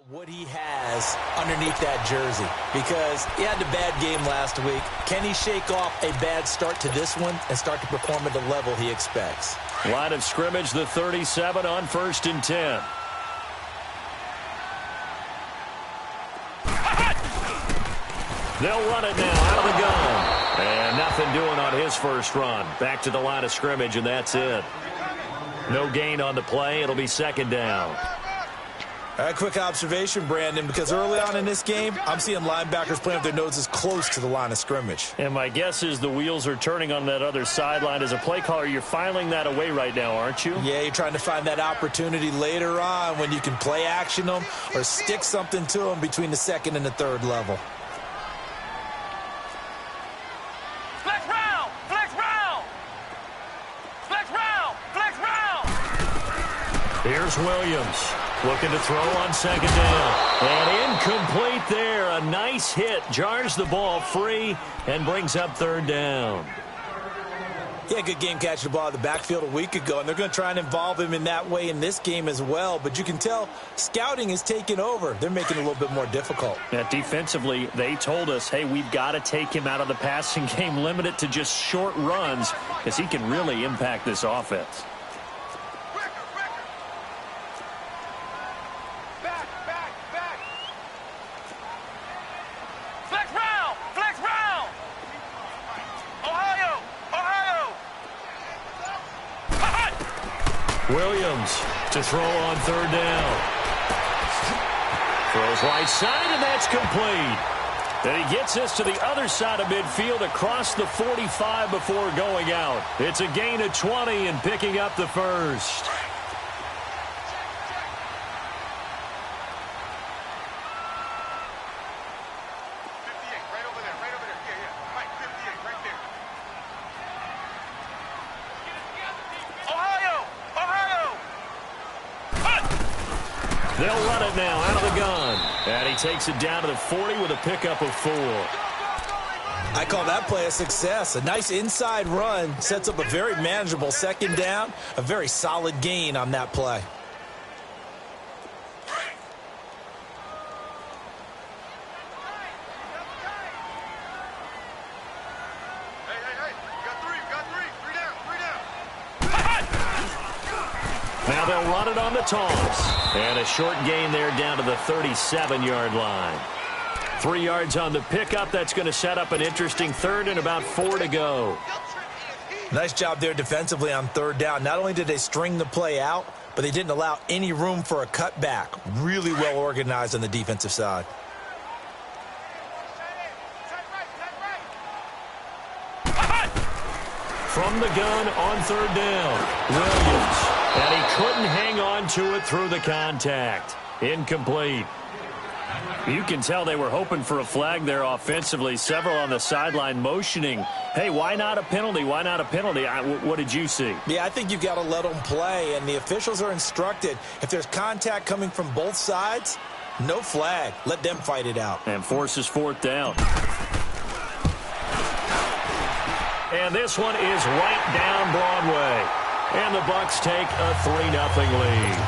What he has underneath that jersey, because he had a bad game last week. Can he shake off a bad start to this one and start to perform at the level he expects? Line of scrimmage, the 37 on 1st and 10. They'll run it now out of the gun. And nothing doing on his first run. Back to the line of scrimmage, and that's it. No gain on the play. It'll be 2nd down. All right, quick observation, Brandon, because early on in this game, I'm seeing linebackers playing with their noses close to the line of scrimmage. And my guess is the wheels are turning on that other sideline. As a play caller, you're filing that away right now, aren't you? Yeah, you're trying to find that opportunity later on when you can play action them or stick something to them between the 2nd and the 3rd level. Flex round! Flex round! Flex round! Flex round! Here's Williams. Looking to throw on 2nd down. And incomplete there. A nice hit. Jars the ball free and brings up 3rd down. Yeah, good game catching the ball at the backfield a week ago, and they're going to try and involve him in that way in this game as well. But you can tell scouting is taking over. They're making it a little bit more difficult. Yeah, defensively, they told us, hey, we've got to take him out of the passing game, limit it to just short runs, because he can really impact this offense. Williams to throw on 3rd down. Throws right side, and that's complete. Then he gets us to the other side of midfield across the 45 before going out. It's a gain of 20 and picking up the first. They'll run it now out of the gun. And he takes it down to the 40 with a pickup of 4. I call that play a success. A nice inside run sets up a very manageable 2nd down. A very solid gain on that play. Now they'll run it on the toss. And a short gain there down to the 37-yard line. 3 yards on the pickup. That's going to set up an interesting 3rd and about 4 to go. Nice job there defensively on 3rd down. Not only did they string the play out, but they didn't allow any room for a cutback. Really well organized on the defensive side. From the gun on 3rd down, Williams. And he couldn't hang on to it through the contact. Incomplete. You can tell they were hoping for a flag there offensively. Several on the sideline motioning, hey, why not a penalty? Why not a penalty? What did you see? Yeah, I think you've got to let them play, and the officials are instructed. If there's contact coming from both sides, no flag. Let them fight it out. And forces 4th down. And this one is right down Broadway. And the Bucs take a 3-0 lead.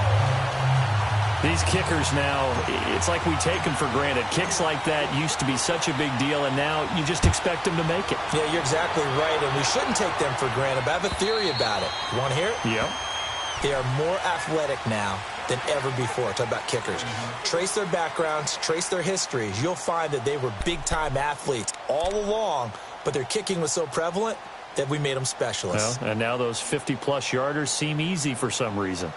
These kickers now, it's like we take them for granted. Kicks like that used to be such a big deal, and now you just expect them to make it. Yeah, you're exactly right, and we shouldn't take them for granted. But I have a theory about it. You want to hear it? Yeah. They are more athletic now than ever before. Talk about kickers. Trace their backgrounds, trace their histories. You'll find that they were big-time athletes all along, but their kicking was so prevalent that we made them specialists. Well, and now those 50-plus yarders seem easy for some reason.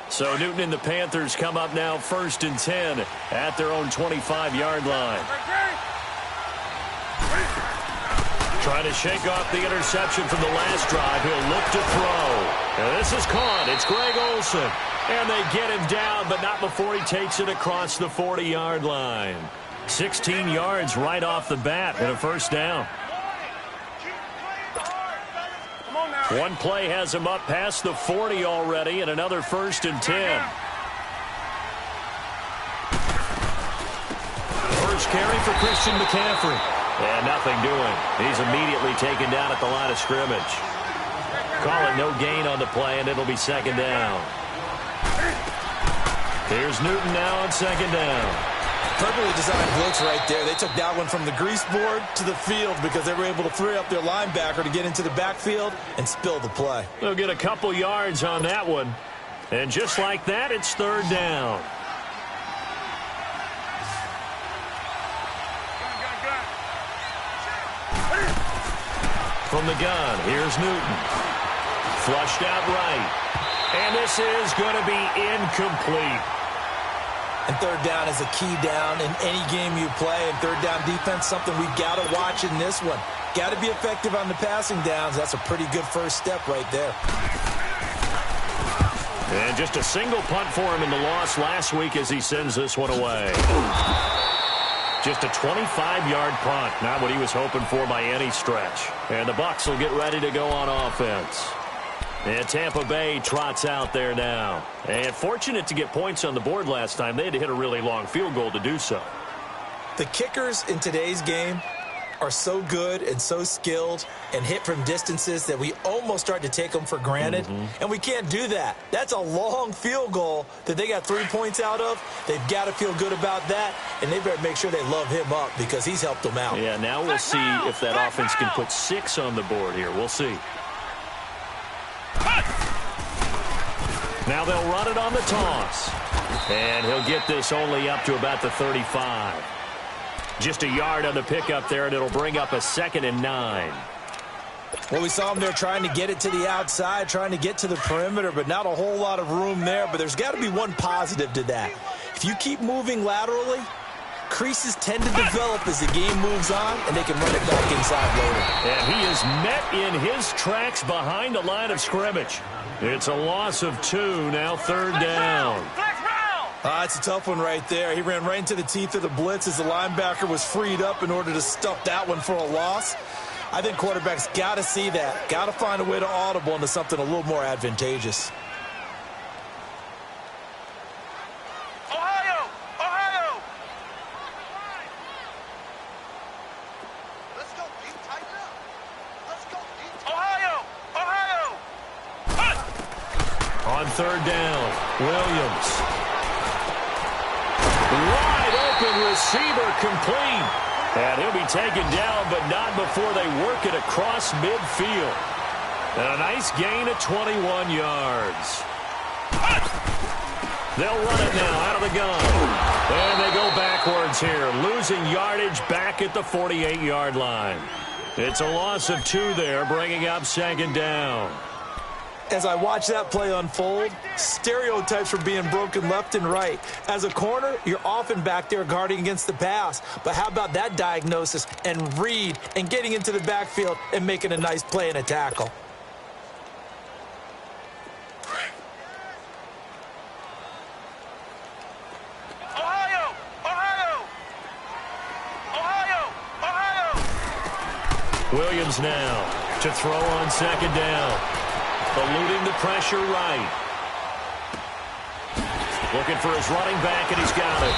So Newton and the Panthers come up now 1st and 10 at their own 25-yard line. Trying to shake off the interception from the last drive. He'll look to throw. And this is caught. It's Greg Olsen. And they get him down, but not before he takes it across the 40-yard line. 16 yards right off the bat and a 1st down. One play has him up past the 40 already, and another 1st and 10. first carry for Christian McCaffrey. And nothing doing. He's immediately taken down at the line of scrimmage. Call it no gain on the play, and it'll be second down. Here's Newton now on second down. Perfectly designed blitz right there. They took that one from the grease board to the field because they were able to free up their linebacker to get into the backfield and spill the play. They'll get a couple yards on that one. And just like that, it's third down. From the gun, here's Newton. Flushed out right. And this is going to be incomplete. And third down is a key down in any game you play. And third down defense, something we've got to watch in this one. Got to be effective on the passing downs. That's a pretty good first step right there. And just a single punt for him in the loss last week as he sends this one away. Just a 25-yard punt, not what he was hoping for by any stretch. And the Bucs will get ready to go on offense. And Tampa Bay trots out there now. And fortunate to get points on the board last time. They had to hit a really long field goal to do so. The kickers in today's game are so good and so skilled and hit from distances that we almost start to take them for granted. And we can't do that. That's a long field goal that they got 3 points out of. They've got to feel good about that, and they better make sure they love him up because he's helped them out. Yeah, now we'll see if that offense can put 6 on the board here. We'll see. Now they'll run it on the toss. And he'll get this only up to about the 35. Just a yard on the pickup there, and it'll bring up a 2nd and 9. Well, we saw him there trying to get it to the outside, trying to get to the perimeter, but not a whole lot of room there. But there's got to be one positive to that. If you keep moving laterally, creases tend to develop as the game moves on, and they can run it back inside later. And he is met in his tracks behind the line of scrimmage. It's a loss of 2, now third down. It's a tough one right there. He ran right into the teeth of the blitz as the linebacker was freed up in order to stuff that one for a loss. I think quarterbacks got to see that. Got to find a way to audible into something a little more advantageous. Ohio! Ohio! Let's go, deep, tighten up. Let's go, deep. Ohio! Ohio! On third down, Williams. Wide open receiver complete. And he'll be taken down, but not before they work it across midfield. And a nice gain of 21 yards. They'll run it now out of the gun. And they go backwards here, losing yardage back at the 48-yard line. It's a loss of 2 there, bringing up 2nd down. As I watch that play unfold, stereotypes are being broken left and right. As a corner, you're often back there guarding against the pass. But how about that diagnosis and read and getting into the backfield and making a nice play and a tackle? Ohio! Ohio! Ohio! Ohio! Williams now to throw on 2nd down. Eluding the pressure right. Looking for his running back, and he's got it.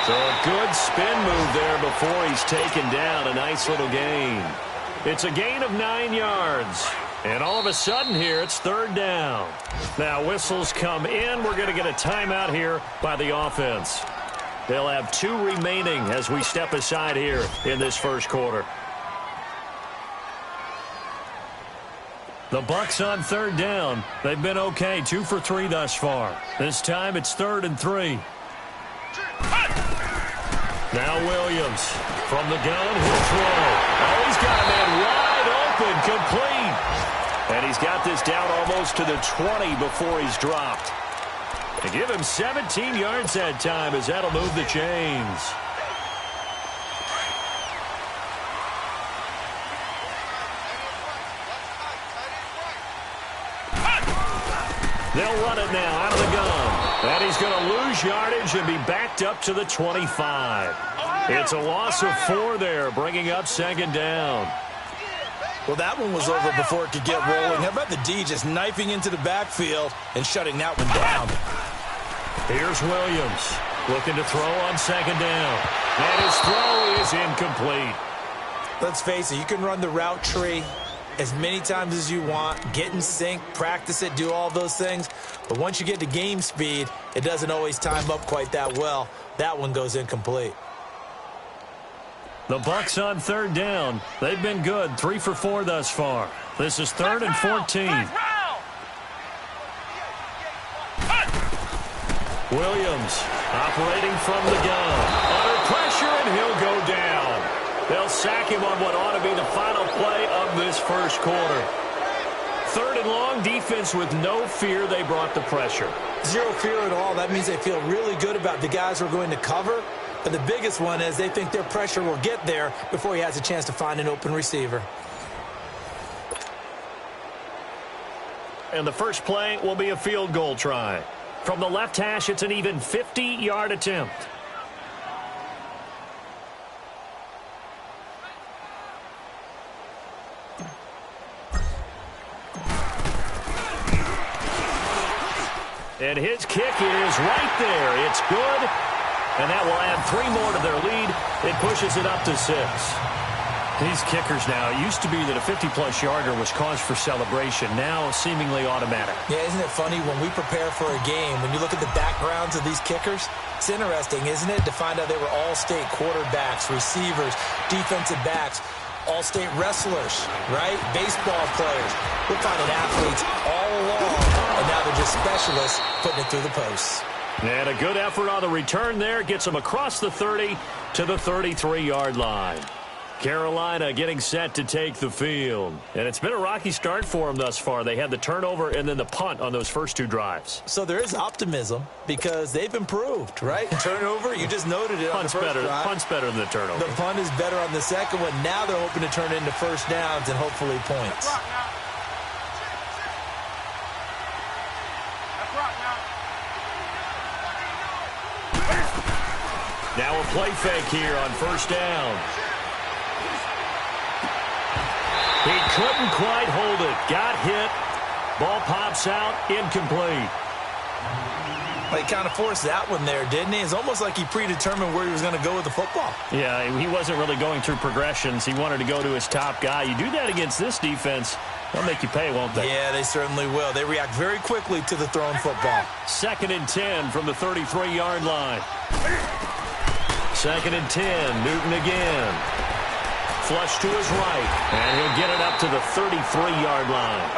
So a good spin move there before he's taken down. A nice little gain. It's a gain of 9 yards. And all of a sudden here, it's third down. Now whistles come in. We're going to get a timeout here by the offense. They'll have 2 remaining as we step aside here in this first quarter. The Bucs on third down. They've been okay, 2 for 3 thus far. This time it's 3rd and 3. Now Williams from the gun, he'll throw. Oh, he's got a man wide open, complete. And he's got this down almost to the 20 before he's dropped. To give him 17 yards that time as that'll move the chains. They'll run it now out of the gun. And he's going to lose yardage and be backed up to the 25. It's a loss of 4 there, bringing up 2nd down. Well, that one was over before it could get rolling. How about the D just knifing into the backfield and shutting that one down? Here's Williams. Looking to throw on second down. And his throw is incomplete. Let's face it, you can run the route tree as many times as you want, get in sync, practice it, do all those things. But once you get to game speed, it doesn't always time up quite that well. That one goes incomplete. The Bucs on third down. They've been good, 3 for 4 thus far. This is 3rd and 14. Williams operating from the gun. Under pressure, and he'll go down. They'll sack him on what ought to be the final play of this first quarter. 3rd and long, defense with no fear. They brought the pressure. Zero fear at all. That means they feel really good about the guys who are going to cover. But the biggest one is they think their pressure will get there before he has a chance to find an open receiver. And the first play will be a field goal try. From the left hash, it's an even 50-yard attempt. And his kick is right there. It's good. And that will add 3 more to their lead. It pushes it up to 6. These kickers now, it used to be that a 50-plus yarder was cause for celebration. Now seemingly automatic. Yeah, isn't it funny when we prepare for a game, when you look at the backgrounds of these kickers, it's interesting, isn't it, to find out they were all-state quarterbacks, receivers, defensive backs, all-state wrestlers, right? Baseball players. We're finding athletes all along, and now they're just specialists putting it through the posts. And a good effort on the return there. Gets them across the 30 to the 33-yard line. Carolina getting set to take the field. And it's been a rocky start for them thus far. They had the turnover and then the punt on those first 2 drives. So there is optimism because they've improved, right? Turnover, you just noted it on the first drive. Punt's better than the turnover. The punt is better on the second one. Now they're hoping to turn it into first downs and hopefully points. Now a play fake here on first down. He couldn't quite hold it. Got hit. Ball pops out. Incomplete. He kind of forced that one there, didn't he? It's almost like he predetermined where he was going to go with the football. Yeah, he wasn't really going through progressions. He wanted to go to his top guy. You do that against this defense, they'll make you pay, won't they? Yeah, they certainly will. They react very quickly to the thrown football. 2nd and 10 from the 33-yard line. 2nd and 10. Newton again. Flush to his right. And he'll get it up to the 33-yard line.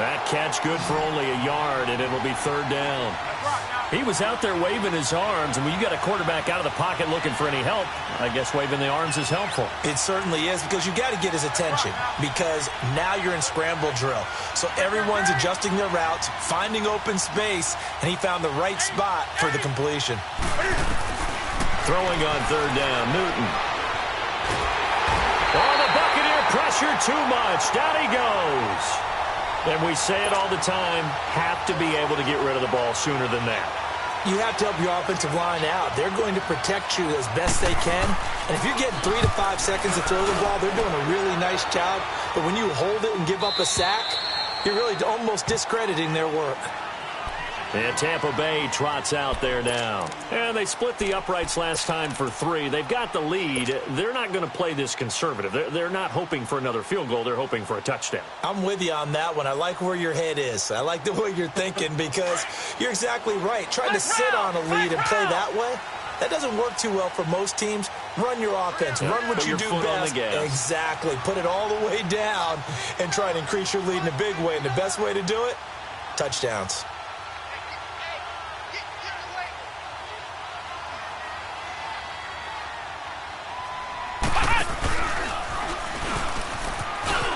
That catch good for only a yard, and it'll be 3rd down. He was out there waving his arms, and when you got a quarterback out of the pocket looking for any help, I guess waving the arms is helpful. It certainly is, because you got to get his attention, because now you're in scramble drill. So everyone's adjusting their routes, finding open space, and he found the right spot for the completion. Throwing on 3rd down, Newton. Oh, the Buccaneer pressure too much. Down he goes. And we say it all the time, have to be able to get rid of the ball sooner than that. You have to help your offensive line out. They're going to protect you as best they can. And if you're getting 3 to 5 seconds to throw the ball, they're doing a really nice job. But when you hold it and give up a sack, you're really almost discrediting their work. And Tampa Bay trots out there now. And they split the uprights last time for 3. They've got the lead. They're not going to play this conservative. They're not hoping for another field goal. They're hoping for a touchdown. I'm with you on that one. I like where your head is. I like the way you're thinking, because you're exactly right. Trying to sit on a lead and play that way, that doesn't work too well for most teams. Run your offense. Run what you do best. Exactly. Put it all the way down and try to increase your lead in a big way. And the best way to do it, touchdowns.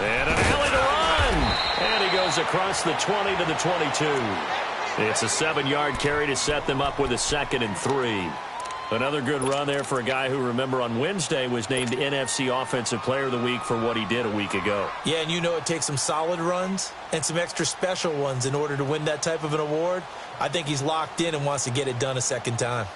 And an alley to run. And he goes across the 20 to the 22. It's a 7-yard carry to set them up with a 2nd and 3. Another good run there for a guy who, remember, on Wednesday was named NFC Offensive Player of the Week for what he did a week ago. Yeah, and you know it takes some solid runs and some extra special ones in order to win that type of an award. I think he's locked in and wants to get it done a second time.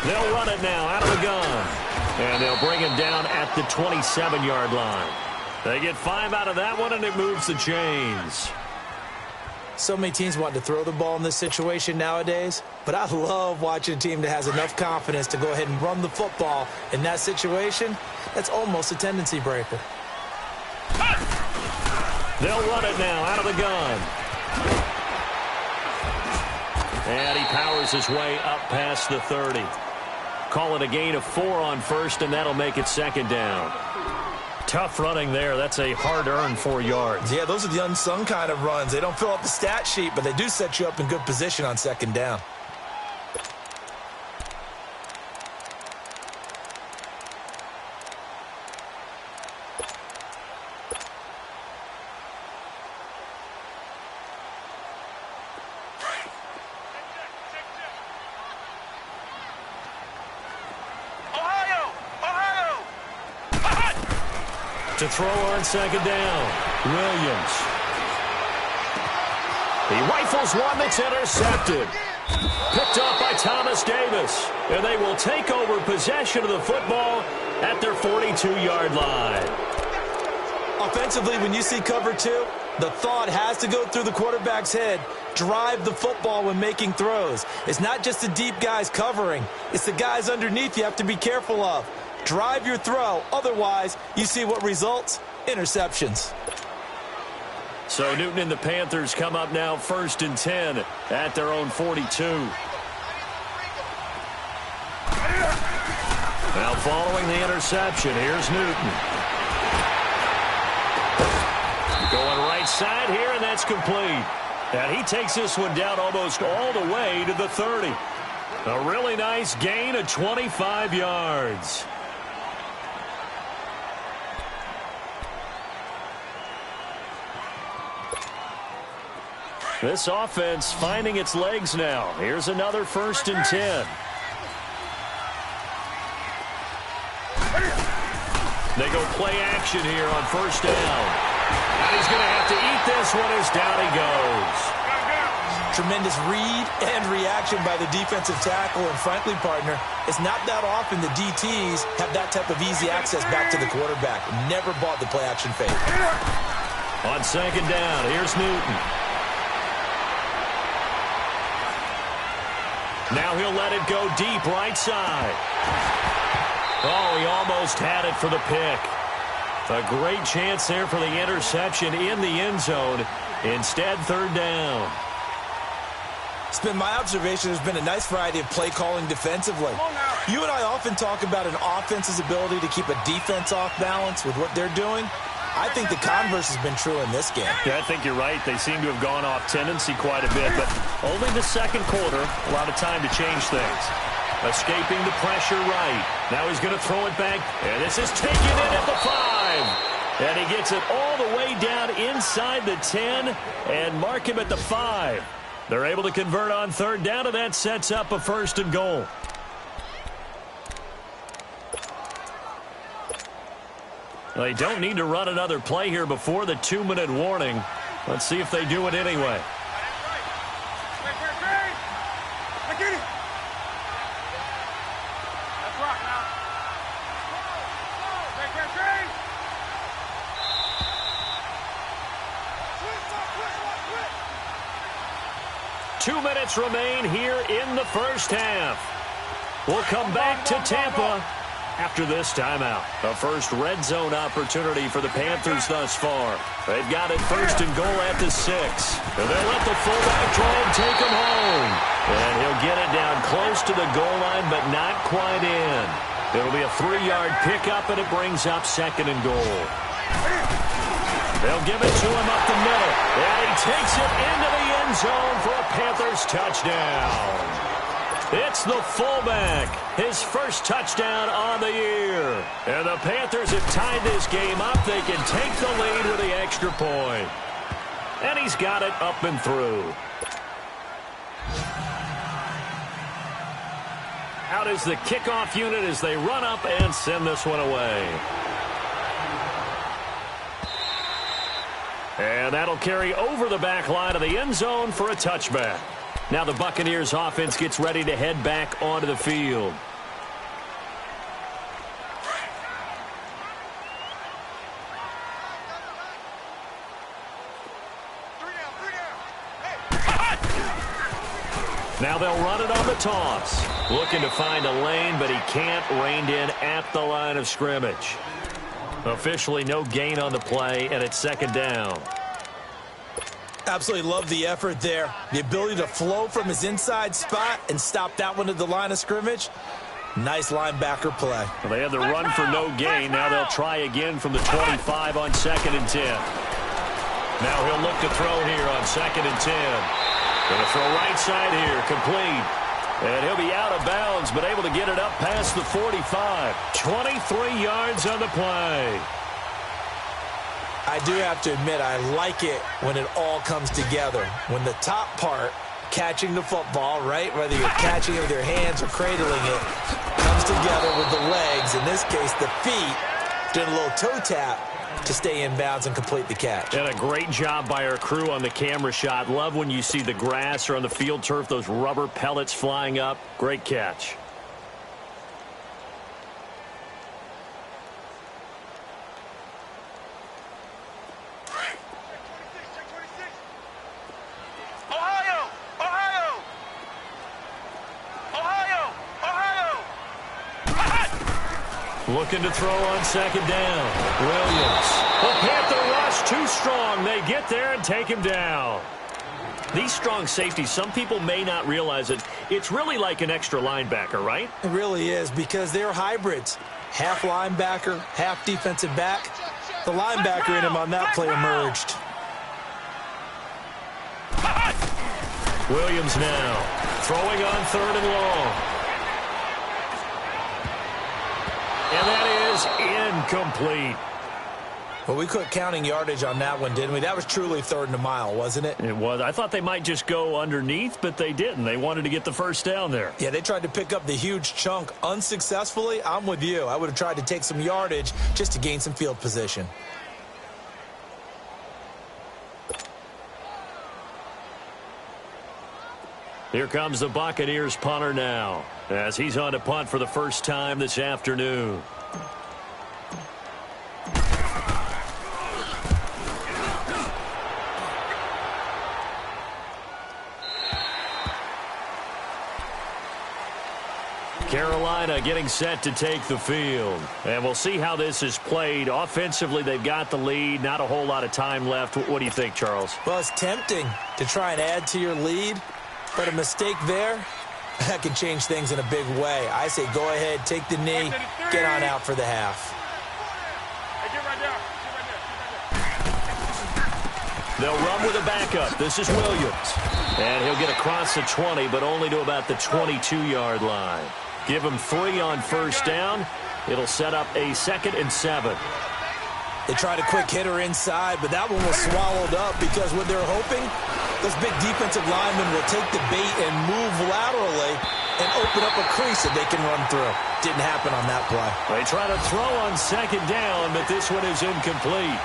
They'll run it now out of the gun. And they'll bring him down at the 27-yard line. They get 5 out of that one, and it moves the chains. So many teams want to throw the ball in this situation nowadays, but I love watching a team that has enough confidence to go ahead and run the football in that situation. That's almost a tendency breaker. They'll run it now out of the gun. And he powers his way up past the 30. Call it a gain of 4 on first, and that'll make it 2nd down. Tough running there. That's a hard-earned 4 yards. Yeah, those are the unsung kind of runs. They don't fill up the stat sheet, but they do set you up in good position on 2nd down. To throw on 2nd down, Williams. He rifles one that's intercepted. Picked up by Thomas Davis. And they will take over possession of the football at their 42-yard line. Offensively, when you see cover 2, the thought has to go through the quarterback's head. Drive the football when making throws. It's not just the deep guys covering. It's the guys underneath you have to be careful of. Drive your throw. Otherwise, you see what results? Interceptions. So Newton and the Panthers come up now 1st and 10 at their own 42. Now following the interception, here's Newton. Going right side here, and that's complete. And he takes this one down almost all the way to the 30. A really nice gain of 25 yards. This offense finding its legs now. Here's another 1st and 10. They go play action here on 1st down. And he's going to have to eat this one as down he goes. Tremendous read and reaction by the defensive tackle, and frankly, partner, it's not that often the DTs have that type of easy access back to the quarterback. Never bought the play action fake. On 2nd down, here's Newton. Now he'll let it go deep right side. Oh, he almost had it for the pick. A great chance there for the interception in the end zone. Instead, 3rd down. It's been my observation there's been a nice variety of play calling defensively. You and I often talk about an offense's ability to keep a defense off balance with what they're doing. I think the converse has been true in this game. Yeah, I think you're right. They seem to have gone off tendency quite a bit, but only the 2nd quarter, a lot of time to change things. Escaping the pressure right. Now he's going to throw it back, and this is taken in at the 5. And he gets it all the way down inside the 10 and mark him at the 5. They're able to convert on 3rd down, and that sets up a 1st and goal. They don't need to run another play here before the 2-minute warning. Let's see if they do it anyway. Two minutes remain here in the 1st half. We'll come back to Tampa after this timeout. A first red zone opportunity for the Panthers thus far. They've got it 1st and goal at the 6. And they'll let the fullback try and take him home. And he'll get it down close to the goal line, but not quite in. It'll be a 3-yard pickup, and it brings up 2nd and goal. They'll give it to him up the middle. And he takes it into the end zone for a Panthers touchdown. It's the fullback, his first touchdown on the year. And the Panthers have tied this game up. They can take the lead with the extra point. And he's got it up and through. Out is the kickoff unit as they run up and send this one away. And that'll carry over the back line of the end zone for a touchback. Now the Buccaneers offense gets ready to head back onto the field. Now they'll run it on the toss. Looking to find a lane, but he can't. Reined in at the line of scrimmage. Officially no gain on the play, and it's second down. Absolutely love the effort there. The ability to flow from his inside spot and stop that one at the line of scrimmage. Nice linebacker play. Well, they had the run for no gain. Now they'll try again from the 25 on 2nd and 10. Now he'll look to throw here on 2nd and 10. Going to throw right side here, complete. And he'll be out of bounds, but able to get it up past the 45. 23 yards on the play. I do have to admit, I like it when it all comes together. When the top part, catching the football, right, whether you're catching it with your hands or cradling it, comes together with the legs, in this case the feet, doing a little toe tap to stay in bounds and complete the catch. And a great job by our crew on the camera shot. Love when you see the grass or on the field turf, those rubber pellets flying up. Great catch. Looking to throw on 2nd down. Williams. The Panther rush too strong. They get there and take him down. These strong safeties, some people may not realize it. It's really like an extra linebacker, right? It really is, because they're hybrids. Half linebacker, half defensive back. The linebacker in him on that play emerged. Williams now throwing on 3rd and long. And that is incomplete. Well, we quit counting yardage on that one, didn't we? That was truly 3rd and a mile, wasn't it? It was. I thought they might just go underneath, but they didn't. They wanted to get the first down there. Yeah, they tried to pick up the huge chunk unsuccessfully. I'm with you. I would have tried to take some yardage just to gain some field position. Here comes the Buccaneers punter now, as he's on to punt for the first time this afternoon. Carolina getting set to take the field. And we'll see how this is played. Offensively, they've got the lead. Not a whole lot of time left. What do you think, Charles? Well, it's tempting to try and add to your lead, but a mistake there, that can change things in a big way. I say go ahead, take the knee, get on out for the half. They'll run with a backup. This is Williams. And he'll get across the 20, but only to about the 22-yard line. Give him 3 on first down. It'll set up a 2nd and 7. They tried a quick hitter inside, but that one was swallowed up because what they're hoping, those big defensive linemen will take the bait and move laterally and open up a crease that they can run through. Didn't happen on that play. They try to throw on 2nd down, but this one is incomplete.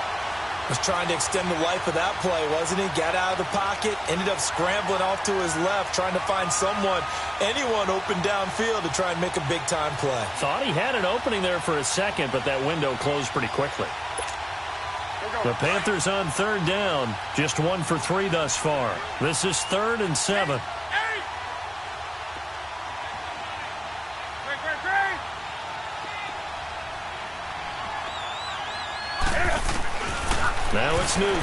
Was trying to extend the life of that play, wasn't he? Got out of the pocket, ended up scrambling off to his left, trying to find anyone open downfield to try and make a big-time play. Thought he had an opening there for a second, but that window closed pretty quickly. The Panthers on 3rd down, just 1 for 3 thus far. This is 3rd and 7. Now it's Newton.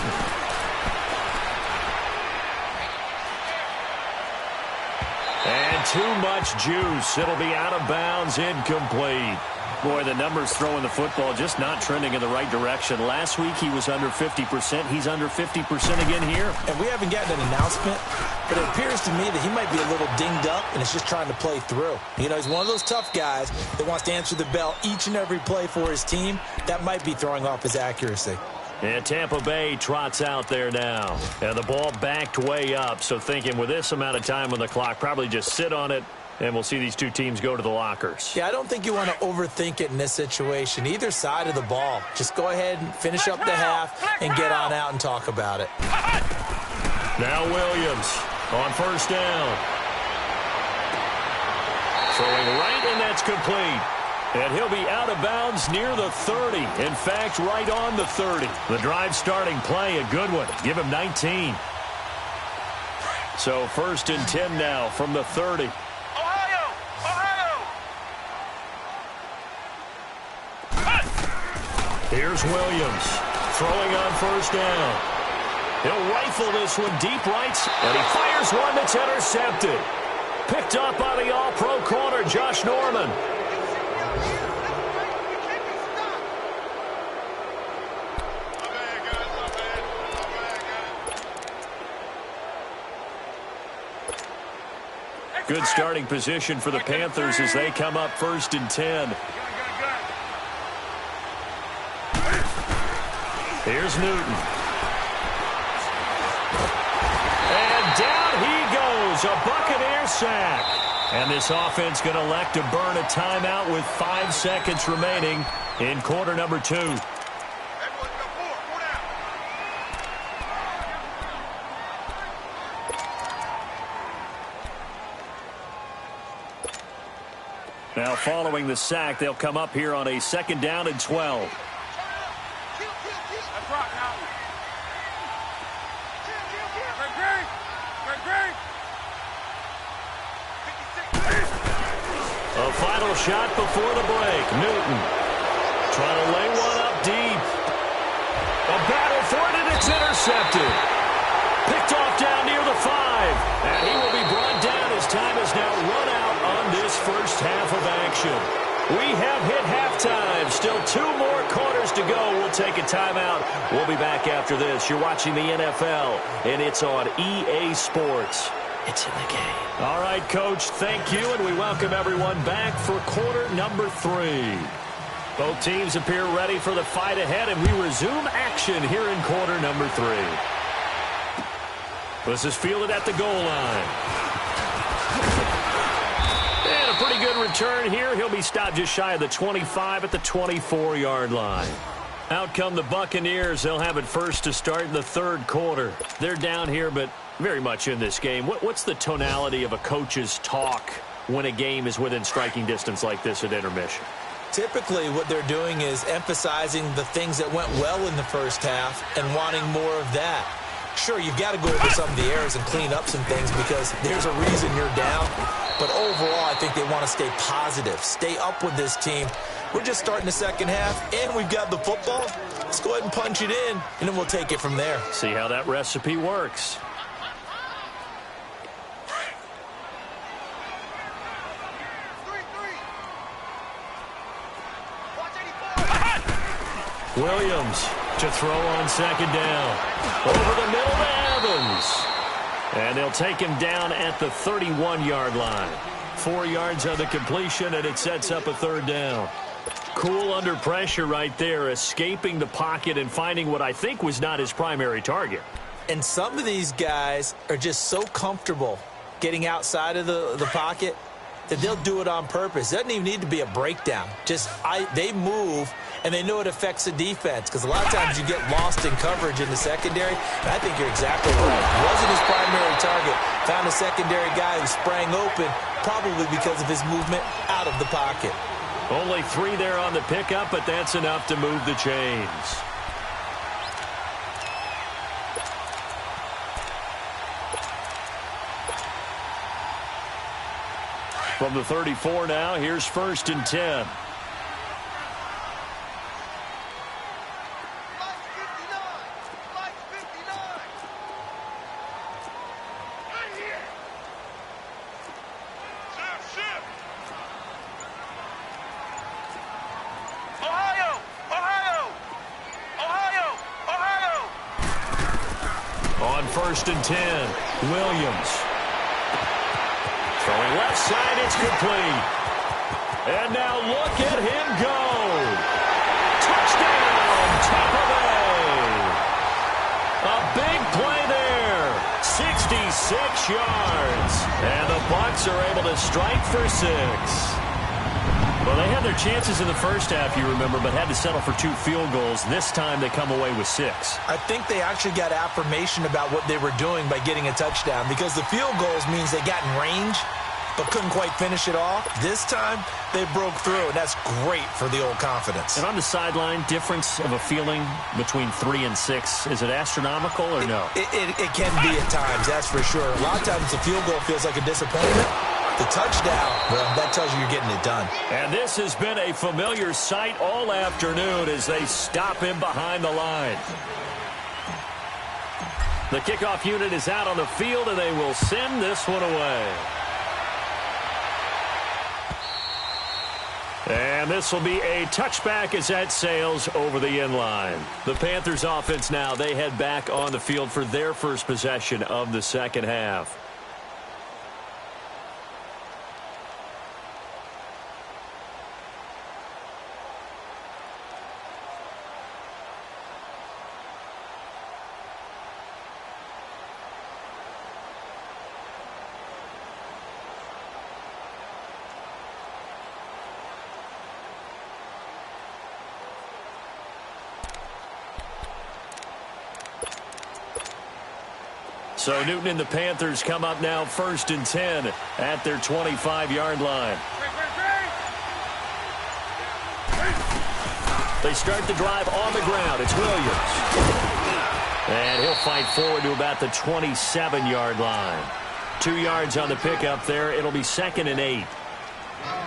And too much juice. It'll be out of bounds, incomplete. Boy, the numbers throwing the football just not trending in the right direction. Last week he was under 50%. He's under 50% again here. And we haven't gotten an announcement, but it appears to me that he might be a little dinged up and is just trying to play through. You know, he's one of those tough guys that wants to answer the bell each and every play for his team. That might be throwing off his accuracy. And Tampa Bay trots out there now. And the ball backed way up, so thinking with this amount of time on the clock, probably just sit on it, and we'll see these two teams go to the lockers. Yeah, I don't think you want to overthink it in this situation. Either side of the ball. Just go ahead and finish up the half and get on out and talk about it. Now Williams on first down. Throwing right, and that's complete. And he'll be out of bounds near the 30. In fact, right on the 30. The drive starting play, a good one. Give him 19. So 1st and 10 now from the 30. Ohio! Ohio! Here's Williams throwing on 1st down. He'll rifle this one deep right, and he fires one that's intercepted. Picked up by the all-pro corner, Josh Norman. Good starting position for the Panthers as they come up 1st and 10. Here's Newton. And down he goes, a Buccaneer sack. And this offense going to elect to burn a timeout with 5 seconds remaining in quarter number 2. Now following the sack, they'll come up here on a 2nd down and 12. A final shot before the break. Newton trying to lay one up deep. A battle for it, and it's intercepted. Picked off down near the 5. And he will be brought down as time has now run out on this first half of action. We have hit halftime. Still 2 more quarters to go. We'll take a timeout. We'll be back after this. You're watching the NFL, and it's on EA Sports. It's in the game. All right, Coach, thank you, and we welcome everyone back for quarter number 3. Both teams appear ready for the fight ahead, and we resume action here in quarter number 3. This is fielded at the goal line. And a pretty good return here. He'll be stopped just shy of the 25 at the 24-yard line. Out come the Buccaneers. They'll have it first to start in the 3rd quarter. They're down here, but very much in this game. What's the tonality of a coach's talk when a game is within striking distance like this at intermission? Typically, what they're doing is emphasizing the things that went well in the first half and wanting more of that. Sure, you've got to go over some of the errors and clean up some things because there's a reason you're down. But overall, I think they want to stay positive, stay up with this team. We're just starting the second half, and we've got the football. Let's go ahead and punch it in, and then we'll take it from there. See how that recipe works. Williams to throw on 2nd down. Over the middle to Evans. And they'll take him down at the 31-yard line. 4 yards on the completion, and it sets up a 3rd down. Cool under pressure right there, escaping the pocket and finding what I think was not his primary target. And some of these guys are just so comfortable getting outside of the pocket that they'll do it on purpose. It doesn't even need to be a breakdown. They move, and they know it affects the defense because a lot of times you get lost in coverage in the secondary. And I think you're exactly right. Wasn't his primary target. Found a secondary guy who sprang open, probably because of his movement out of the pocket. Only 3 there on the pickup, but that's enough to move the chains. From the 34 now, here's 1st and 10. On 1st and 10, Williams. Throwing left side, it's complete. And now look at him go. Touchdown, Tampa Bay. A big play there. 66 yards. And the Bucs are able to strike for 6. Well, they had their chances in the first half, you remember, but had to settle for 2 field goals. This time they come away with 6. I think they actually got affirmation about what they were doing by getting a touchdown because the field goals means they got in range. but couldn't quite finish it off. This time, they broke through, and that's great for the old confidence. And on the sideline, difference of a feeling between 3 and 6, is it astronomical or no? It can be at times, that's for sure. A lot of times the field goal feels like a disappointment. The touchdown, well, that tells you you're getting it done. And this has been a familiar sight all afternoon as they stop him behind the line. The kickoff unit is out on the field, and they will send this one away. And this will be a touchback as that sails over the end line. The Panthers offense now, they head back on the field for their first possession of the second half. So Newton and the Panthers come up now 1st and 10 at their 25-yard line. They start the drive on the ground. It's Williams. And he'll fight forward to about the 27-yard line. 2 yards on the pickup there. It'll be 2nd and 8.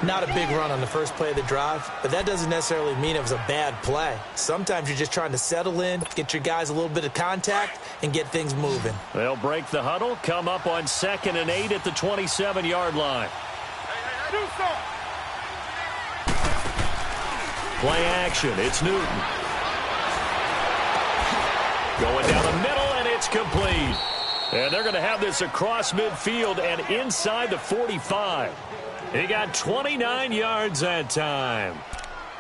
Not a big run on the first play of the drive, but that doesn't necessarily mean it was a bad play. Sometimes you're just trying to settle in, get your guys a little bit of contact, and get things moving. They'll break the huddle, come up on 2nd and 8 at the 27-yard line. Play action. It's Newton. Going down the middle, and it's complete. And they're going to have this across midfield and inside the 45. He got 29 yards that time.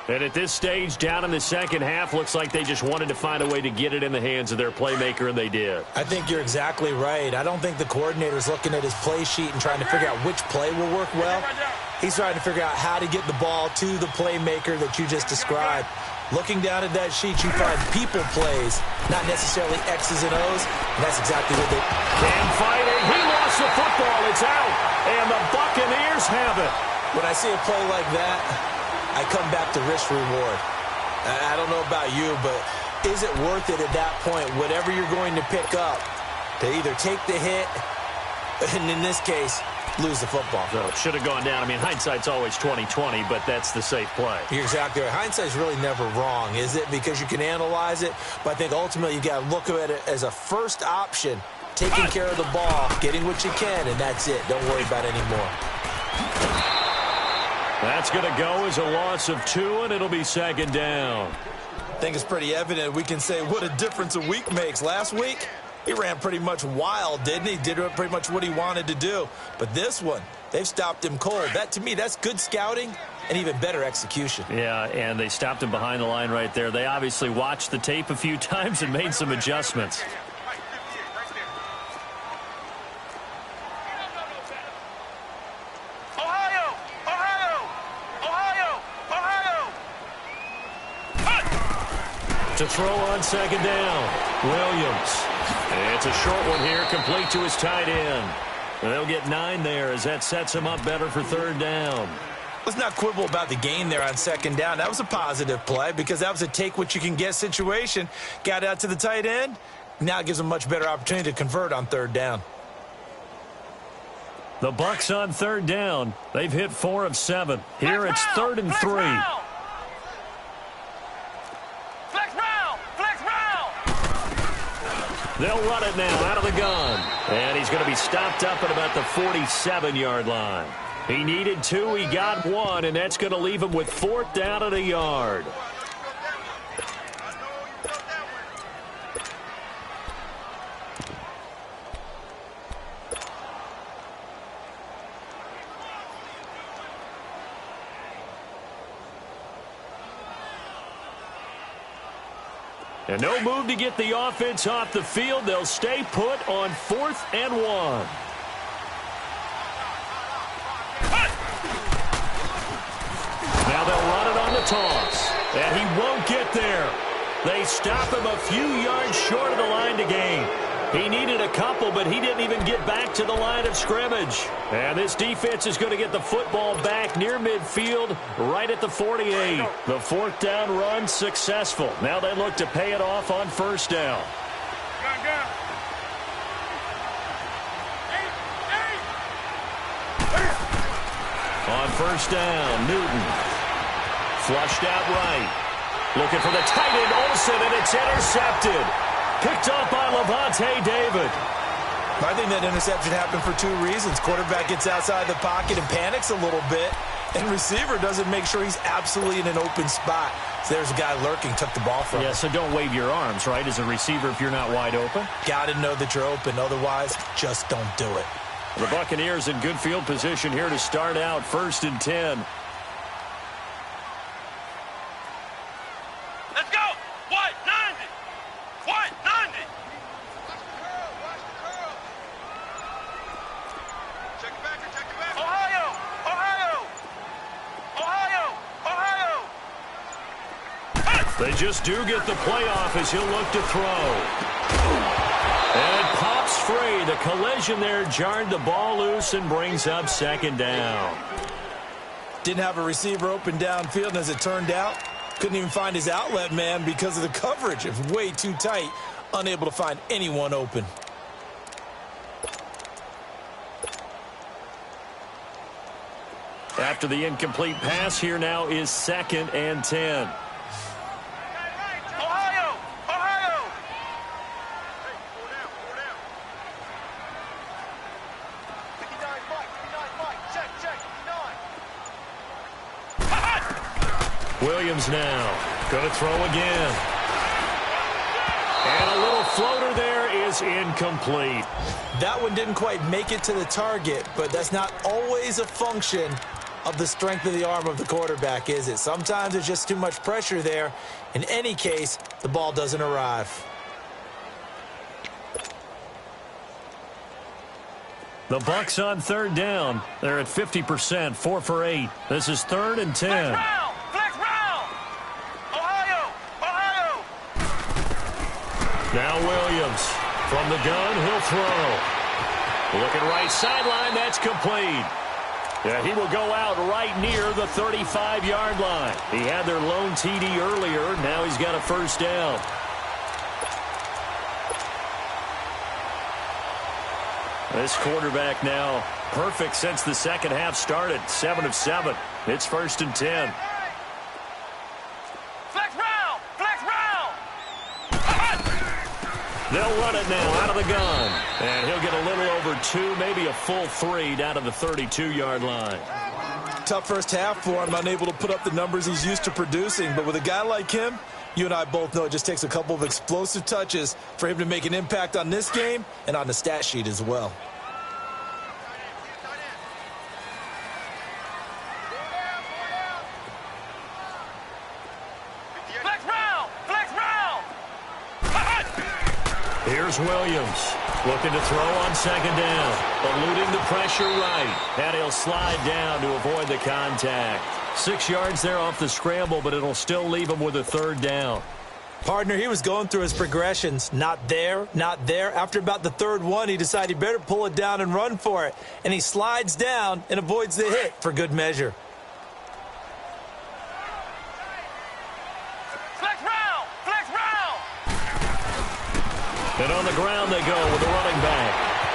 And at this stage, down in the second half, looks like they just wanted to find a way to get it in the hands of their playmaker, and they did. I think you're exactly right. I don't think the coordinator's looking at his play sheet and trying to figure out which play will work well. He's trying to figure out how to get the ball to the playmaker that you just described. Looking down at that sheet, you find people plays, not necessarily X's and O's, and that's exactly what they... Cam fighting. He lost the football. It's out, and the Buccaneers have it. When I see a play like that, I come back to risk-reward. I don't know about you, but is it worth it at that point, whatever you're going to pick up, to either take the hit, and in this case, lose the football? So it should have gone down. I mean, hindsight's always 20/20, but that's the safe play. You're exactly right. Hindsight's really never wrong, is it? Because you can analyze it, but I think ultimately you got to look at it as a first option, taking care of the ball, getting what you can, and that's it. Don't worry about it anymore. That's going to go as a loss of 2, and it'll be 2nd down. I think it's pretty evident. We can say what a difference a week makes. Last week, he ran pretty much wild, didn't he? Did pretty much what he wanted to do. But this one, they've stopped him cold. That, to me, that's good scouting and even better execution. Yeah, and they stopped him behind the line right there. They obviously watched the tape a few times and made some adjustments. To throw on 2nd down, Williams. It's a short one here, complete to his tight end. They'll get 9 there as that sets him up better for 3rd down. Let's not quibble about the gain there on 2nd down. That was a positive play because that was a take-what-you-can-get situation. Got out to the tight end. Now it gives them a much better opportunity to convert on 3rd down. The Bucs on 3rd down. They've hit 4 of 7. Here it's 3rd and 3. They'll run it now out of the gun. And he's going to be stopped up at about the 47-yard line. He needed 2, he got 1, and that's going to leave him with 4th down at a yard. And no move to get the offense off the field. They'll stay put on 4th and 1. Now they'll run it on the toss. And he won't get there. They stop him a few yards short of the line to gain. He needed a couple, but he didn't even get back to the line of scrimmage. And this defense is going to get the football back near midfield, right at the 48. The fourth down run successful. Now they look to pay it off on first down. On first down, Newton. Flushed out right. Looking for the tight end, Olsen, and it's intercepted. Picked up by Lavonte David. I think that interception happened for two reasons. Quarterback gets outside the pocket and panics a little bit, and receiver doesn't make sure he's absolutely in an open spot. So there's a guy lurking, took the ball from him. Yeah, so don't wave your arms, right, as a receiver if you're not wide open. Got to know that you're open. Otherwise, just don't do it. The Buccaneers in good field position here to start out 1st and 10. Let's go. White 90. White 90. Check it back. Check it back. Ohio. They just do get the playoff as he'll look to throw. And it pops free. The collision there jarred the ball loose and brings up 2nd down. Didn't have a receiver open downfield, and as it turned out, couldn't even find his outlet man because of the coverage. It's way too tight, unable to find anyone open. After the incomplete pass, here now is 2nd and 10. Ohio. Hey, four down. 59 Mike. Check. 59. Williams now going to throw again. And a little floater there is incomplete. That one didn't quite make it to the target, but that's not always a function of the strength of the arm of the quarterback, is it? Sometimes there's just too much pressure there. In any case, the ball doesn't arrive. The Bucs on 3rd down. They're at 50%, 4 for 8. This is 3rd and 10. Flex round. Ohio. Now Williams from the gun, he'll throw. Looking right sideline, that's complete. Yeah, he will go out right near the 35-yard line. He had their lone TD earlier. Now he's got a first down. This quarterback now perfect since the second half started. 7 of 7. It's 1st and 10. Flex round. They'll run it now out of the gun. And he'll get a little over 2, maybe a full 3 down to the 32-yard line. Tough first half for him, unable to put up the numbers he's used to producing. But with a guy like him, you and I both know it just takes a couple of explosive touches for him to make an impact on this game and on the stat sheet as well. Here's Williams looking to throw on 2nd down, eluding the pressure right, and he'll slide down to avoid the contact. 6 yards there off the scramble, but it'll still leave him with a 3rd down. Partner, he was going through his progressions. Not there, not there. After about the 3rd one, he decided he better pull it down and run for it. And he slides down and avoids the hit for good measure. And on the ground they go with the running back.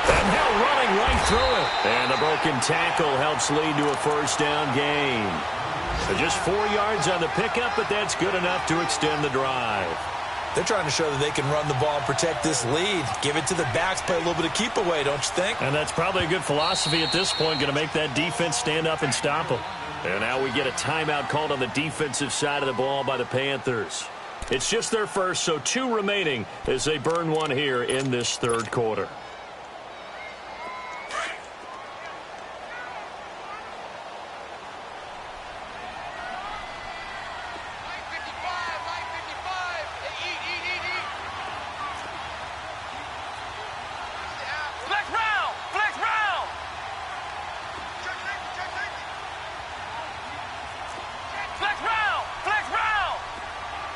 And now running right through it. And the broken tackle helps lead to a first down gain. So just 4 yards on the pickup, but that's good enough to extend the drive. They're trying to show that they can run the ball and protect this lead. Give it to the backs, play a little bit of keep away, don't you think? And that's probably a good philosophy at this point, going to make that defense stand up and stop them. And now we get a timeout called on the defensive side of the ball by the Panthers. It's just their first, so 2 remaining as they burn one here in this 3rd quarter.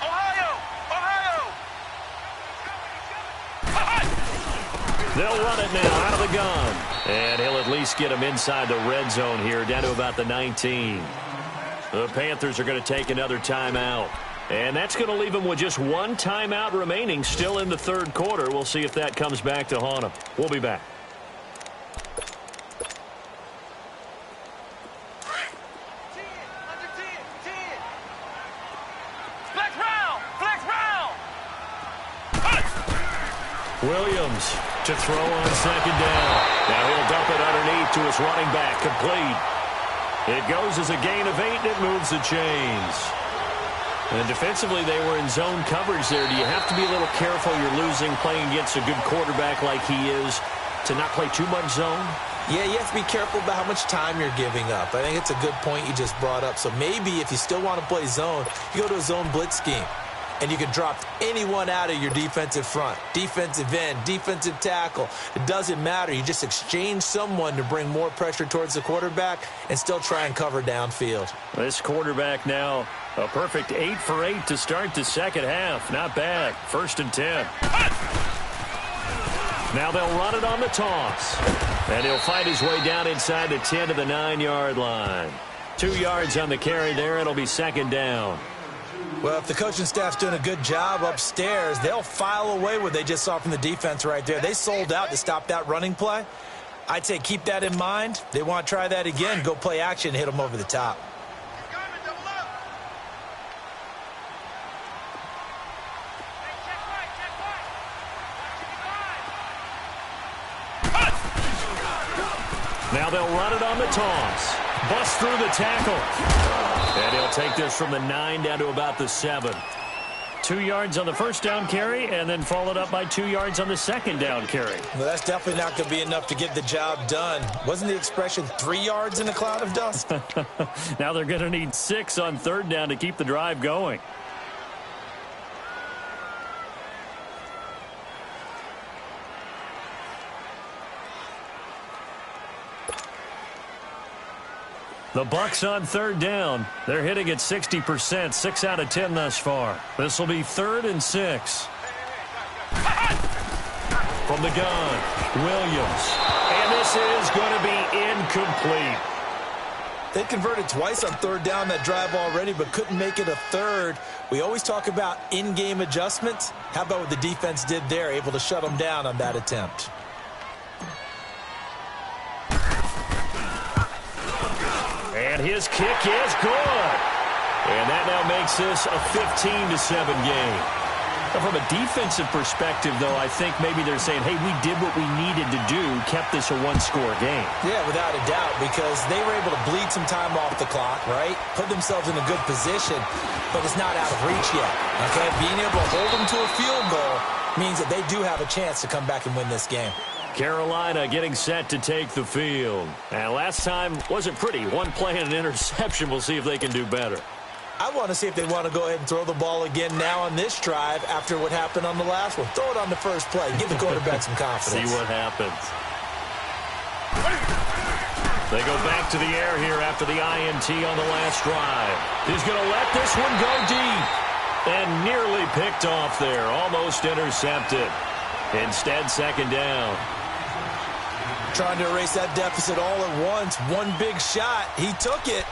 Ohio. They'll run it now out of the gun. And he'll at least get him inside the red zone here, down to about the 19. The Panthers are going to take another timeout. And that's going to leave them with just one timeout remaining still in the third quarter. We'll see if that comes back to haunt them. We'll be back. Williams to throw on second down. Now he'll dump it underneath to his running back. Complete. It goes as a gain of 8, and it moves the chains. And defensively, they were in zone coverage there. Do you have to be a little careful? You're losing playing against a good quarterback like he is to not play too much zone? Yeah, you have to be careful about how much time you're giving up. I think it's a good point you just brought up. So maybe if you still want to play zone, you go to a zone blitz scheme. And you can drop anyone out of your defensive front, defensive end, defensive tackle. It doesn't matter. You just exchange someone to bring more pressure towards the quarterback and still try and cover downfield. This quarterback now a perfect 8 for 8 to start the second half. Not bad. 1st and 10. Now they'll run it on the toss. And he'll find his way down inside the 10 to the 9-yard line. 2 yards on the carry there. It'll be second down. Well, if the coaching staff's doing a good job upstairs, they'll file away what they just saw from the defense right there. They sold out to stop that running play. I'd say keep that in mind. They want to try that again, go play action, hit them over the top. Now they'll run it on the toss. Bust through the tackle. And he'll take this from the 9 down to about the 7. 2 yards on the first down carry, and then followed up by 2 yards on the second down carry. Well, that's definitely not going to be enough to get the job done. Wasn't the expression 3 yards in a cloud of dust? Now they're going to need 6 on third down to keep the drive going. The Bucs on third down. They're hitting at 60%, 6 out of 10 thus far. This will be 3rd and 6. From the gun, Williams. And this is going to be incomplete. They converted twice on third down that drive already, but couldn't make it a third. We always talk about in-game adjustments. How about what the defense did there, able to shut them down on that attempt? And his kick is good. And that now makes this a 15-7 game. Now, from a defensive perspective, though, I think maybe they're saying, hey, we did what we needed to do, kept this a one-score game. Yeah, without a doubt, because they were able to bleed some time off the clock, right? Put themselves in a good position, but it's not out of reach yet, okay? Being able to hold them to a field goal means that they do have a chance to come back and win this game. Carolina getting set to take the field. And last time wasn't pretty. One play and an interception. We'll see if they can do better. I want to see if they want to go ahead and throw the ball again now on this drive after what happened on the last one. Throw it on the first play. Give the quarterback some confidence. See what happens. They go back to the air here after the INT on the last drive. He's going to let this one go deep. And nearly picked off there. Almost intercepted. Instead, second down. Trying to erase that deficit all at once. One big shot. He took it.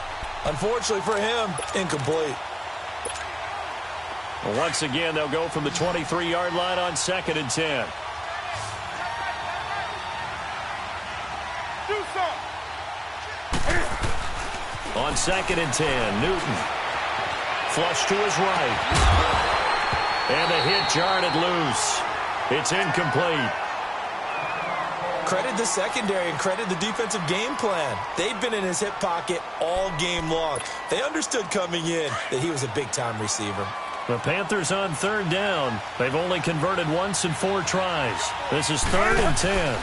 Unfortunately for him, incomplete. Well, once again, they'll go from the 23-yard line on 2nd and 10. On 2nd and 10, Newton. Flush to his right. And the hit jarred it loose. It's incomplete. Credit the secondary and credit the defensive game plan. They've been in his hip pocket all game long. They understood coming in that he was a big-time receiver. The Panthers on third down. They've only converted once in 4 tries. This is 3rd and 10.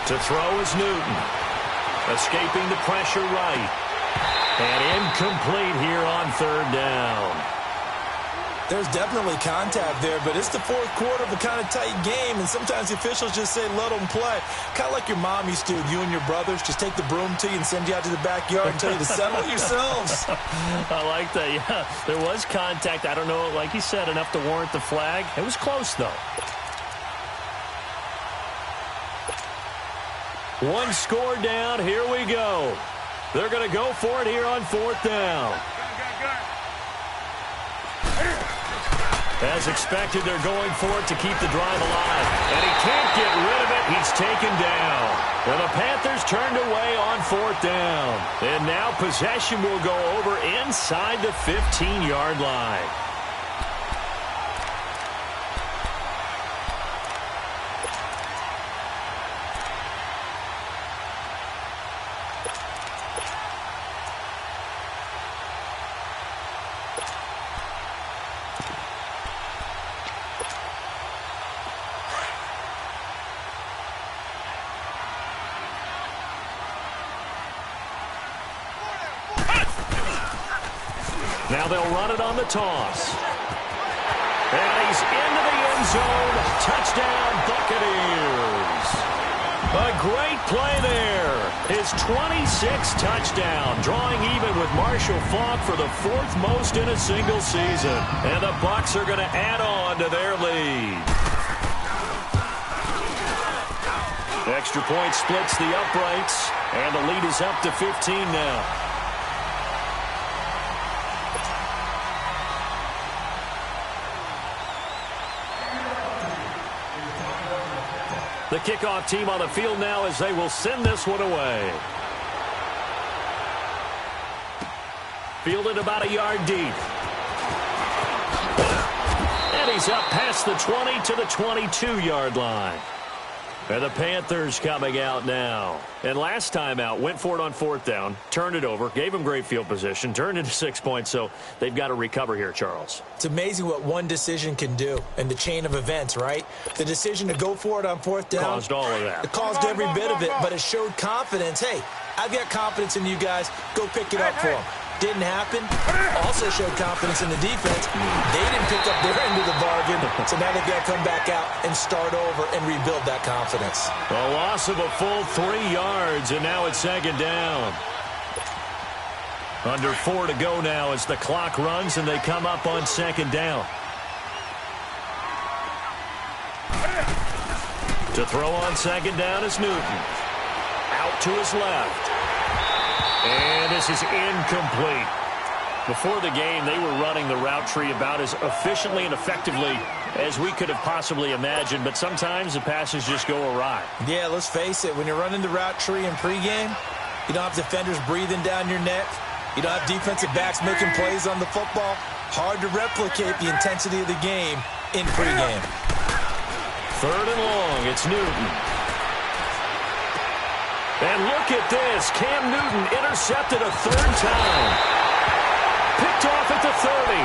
To throw is Newton. Escaping the pressure right. And incomplete here on third down. There's definitely contact there, but it's the fourth quarter of a kind of tight game, and sometimes the officials just say, let them play. Kind of like your mom used to, you and your brothers, just take the broom to you and send you out to the backyard and tell you to settle it yourselves. I like that, yeah. There was contact. I don't know, like you said, enough to warrant the flag. It was close, though. One score down. Here we go. They're going to go for it here on 4th down. As expected, they're going for it to keep the drive alive. And he can't get rid of it. He's taken down. And the Panthers turned away on 4th down. And now possession will go over inside the 15-yard line. Now they'll run it on the toss. And he's into the end zone. Touchdown, Buccaneers. A great play there. His 26th touchdown, drawing even with Marshall Faulk for the 4th most in a single season. And the Bucs are going to add on to their lead. Extra point splits the uprights, and the lead is up to 15 now. The kickoff team on the field now as they will send this one away. Fielded about a yard deep. And he's up past the 20 to the 22-yard line. And the Panthers coming out now. And last time out, went for it on 4th down, turned it over, gave them great field position, turned into 6 points, so they've got to recover here, Charles. It's amazing what one decision can do in the chain of events, right? The decision to go for it on 4th down. Caused all of that. It caused every bit of it, but it showed confidence. Hey, I've got confidence in you guys. Go pick it up for them. Didn't happen. Also showed confidence in the defense. They didn't pick up their end of the bargain, so now they've got to come back out and start over and rebuild that confidence. A loss of a full 3 yards, and now it's 2nd down. Under 4 to go now as the clock runs, and they come up on 2nd down. To throw on 2nd down is Newton. Out to his left. And this is incomplete. Before the game, they were running the route tree about as efficiently and effectively as we could have possibly imagined, but sometimes the passes just go awry. Yeah, let's face it. When you're running the route tree in pregame, you don't have defenders breathing down your neck. You don't have defensive backs making plays on the football. Hard to replicate the intensity of the game in pregame. 3rd and long, it's Newton. And look at this. Cam Newton intercepted a 3rd time. Picked off at the 30.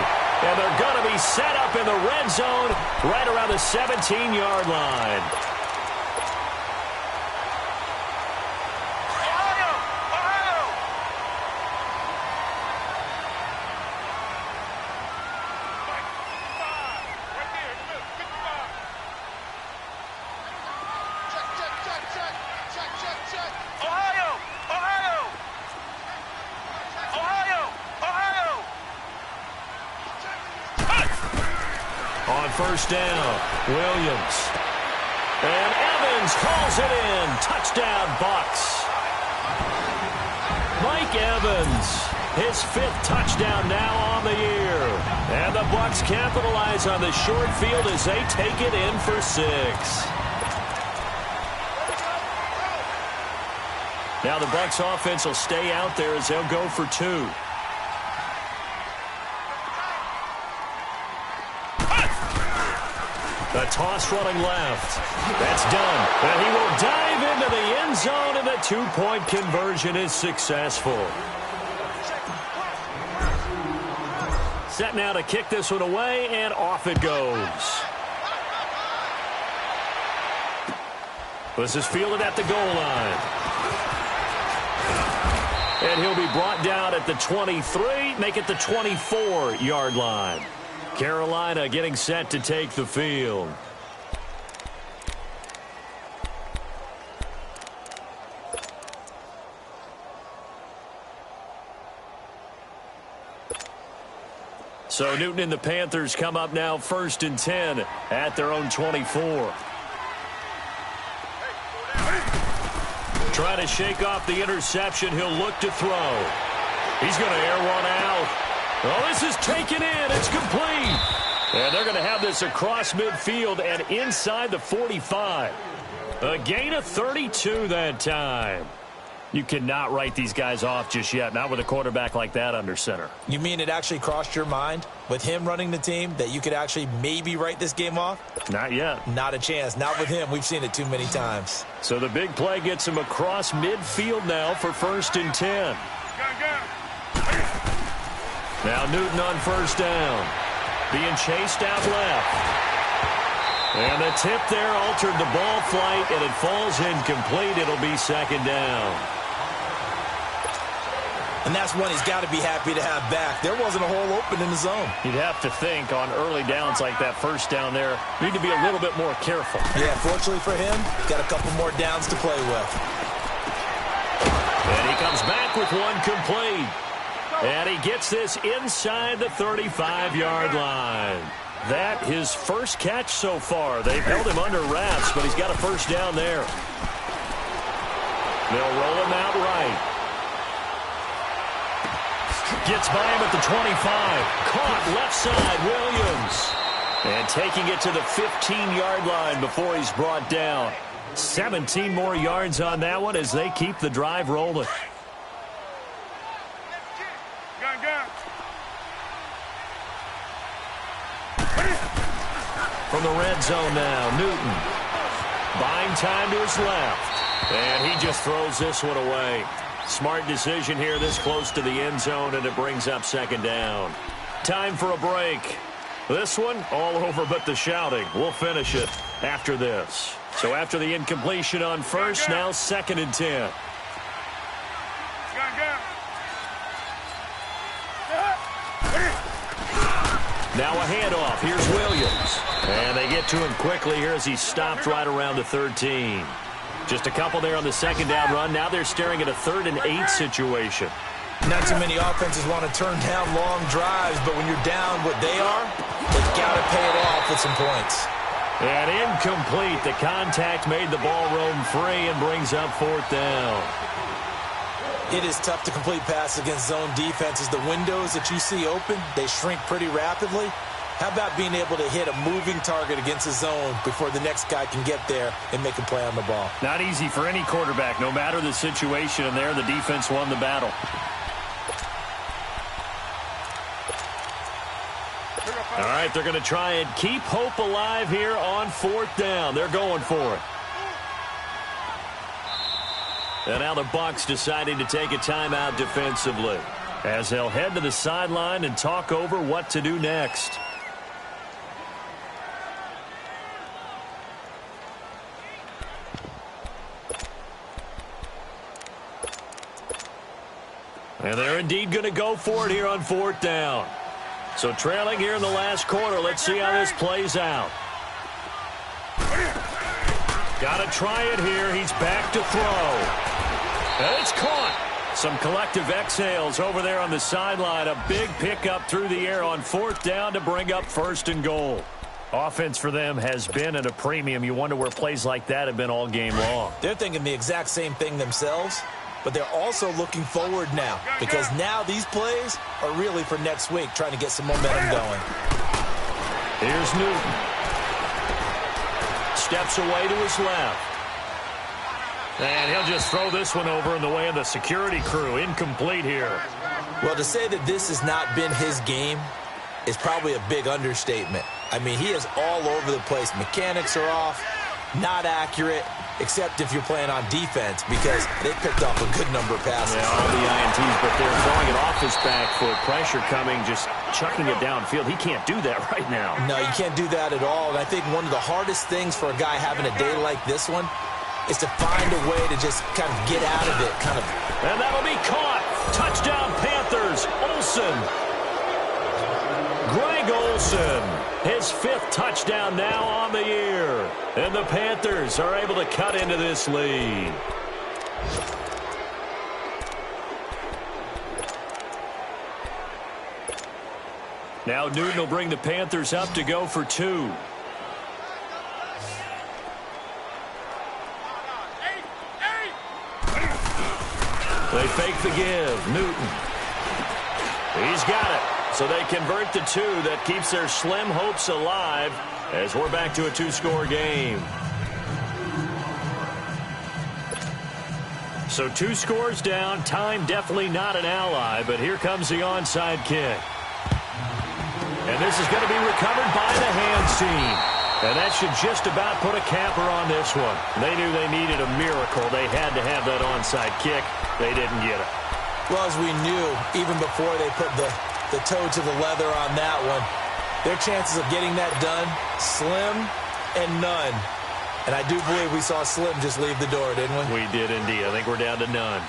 And they're going to be set up in the red zone right around the 17-yard line. On 1st down, Williams. And Evans calls it in. Touchdown, Bucs. Mike Evans, his 5th touchdown now on the year. And the Bucs capitalize on the short field as they take it in for 6. Now the Bucs offense will stay out there as they'll go for 2. The toss running left. That's done. And he will dive into the end zone, and the 2-point conversion is successful. Set now to kick this one away, and off it goes. This is fielded at the goal line. And he'll be brought down at the 23, make it the 24-yard line. Carolina getting set to take the field. So Newton and the Panthers come up now 1st and 10 at their own 24. Trying to shake off the interception. He'll look to throw. He's going to air one out. Oh, this is taken in. It's complete. And they're going to have this across midfield and inside the 45. A gain of 32 that time. You cannot write these guys off just yet, not with a quarterback like that under center. You mean it actually crossed your mind with him running the team that you could actually maybe write this game off? Not yet. Not a chance. Not with him. We've seen it too many times. So the big play gets him across midfield now for 1st and 10. Now Newton on 1st down. Being chased out left. And the tip there altered the ball flight, and it falls incomplete. It'll be 2nd down. And that's one he's got to be happy to have back. There wasn't a hole open in the zone. You'd have to think on early downs like that 1st down there, you need to be a little bit more careful. Yeah, fortunately for him, got a couple more downs to play with. And he comes back with one complete. And he gets this inside the 35-yard line. That his first catch so far. They've held him under wraps, but he's got a 1st down there. They'll roll him out right. Gets by him at the 25. Caught left side, Williams. And taking it to the 15-yard line before he's brought down. 17 more yards on that one as they keep the drive rolling. From the red zone now, Newton. Buying time to his left. And he just throws this one away. Smart decision here this close to the end zone, and it brings up 2nd down. Time for a break. This one, all over but the shouting. We'll finish it after this. So after the incompletion on 1st, now 2nd and 10. Now a handoff. Here's Williams. And they get to him quickly here as he stopped right around the 13. Just a couple there on the 2nd down run. Now they're staring at a 3rd and 8 situation. Not too many offenses want to turn down long drives, but when you're down what they are, they've got to pay it off with some points. And incomplete. The contact made the ball roam free and brings up 4th down. It is tough to complete passes against zone defenses. The windows that you see open, they shrink pretty rapidly. How about being able to hit a moving target against a zone before the next guy can get there and make a play on the ball? Not easy for any quarterback, no matter the situation, and there the defense won the battle. All right, they're going to try and keep hope alive here on 4th down. They're going for it. And now the Bucs deciding to take a timeout defensively as they'll head to the sideline and talk over what to do next. And they're indeed going to go for it here on 4th down. So trailing here in the last quarter. Let's see how this plays out. Got to try it here. He's back to throw. And it's caught. Some collective exhales over there on the sideline. A big pickup through the air on 4th down to bring up 1st and goal. Offense for them has been at a premium. You wonder where plays like that have been all game long. They're thinking the exact same thing themselves, but they're also looking forward now because now these plays are really for next week, trying to get some momentum going. Here's Newton. Steps away to his left. And he'll just throw this one over in the way of the security crew. Incomplete here. Well, to say that this has not been his game is probably a big understatement. I mean, he is all over the place. Mechanics are off, not accurate, except if you're playing on defense because they picked off a good number of passes. Yeah, all the INTs, but they're throwing it off his back foot. Pressure coming, just chucking it downfield. He can't do that right now. No, you can't do that at all. And I think one of the hardest things for a guy having a day like this one is to find a way to just kind of get out of it, And that'll be caught. Touchdown, Panthers. Olsen. Greg Olsen, his 5th touchdown now on the year. And the Panthers are able to cut into this lead. Now Newton will bring the Panthers up to go for 2. They fake the give. Newton. He's got it. So they convert the two. That keeps their slim hopes alive as we're back to a two-score game. So 2 scores down. Time definitely not an ally, but here comes the onside kick. And this is going to be recovered by the hands team. And that should just about put a capper on this one. They knew they needed a miracle. They had to have that onside kick. They didn't get it. Well, as we knew, even before they put the toe to the leather on that one, their chances of getting that done, slim and none. And I do believe we saw Slim just leave the door, didn't we? We did indeed. I think we're down to none.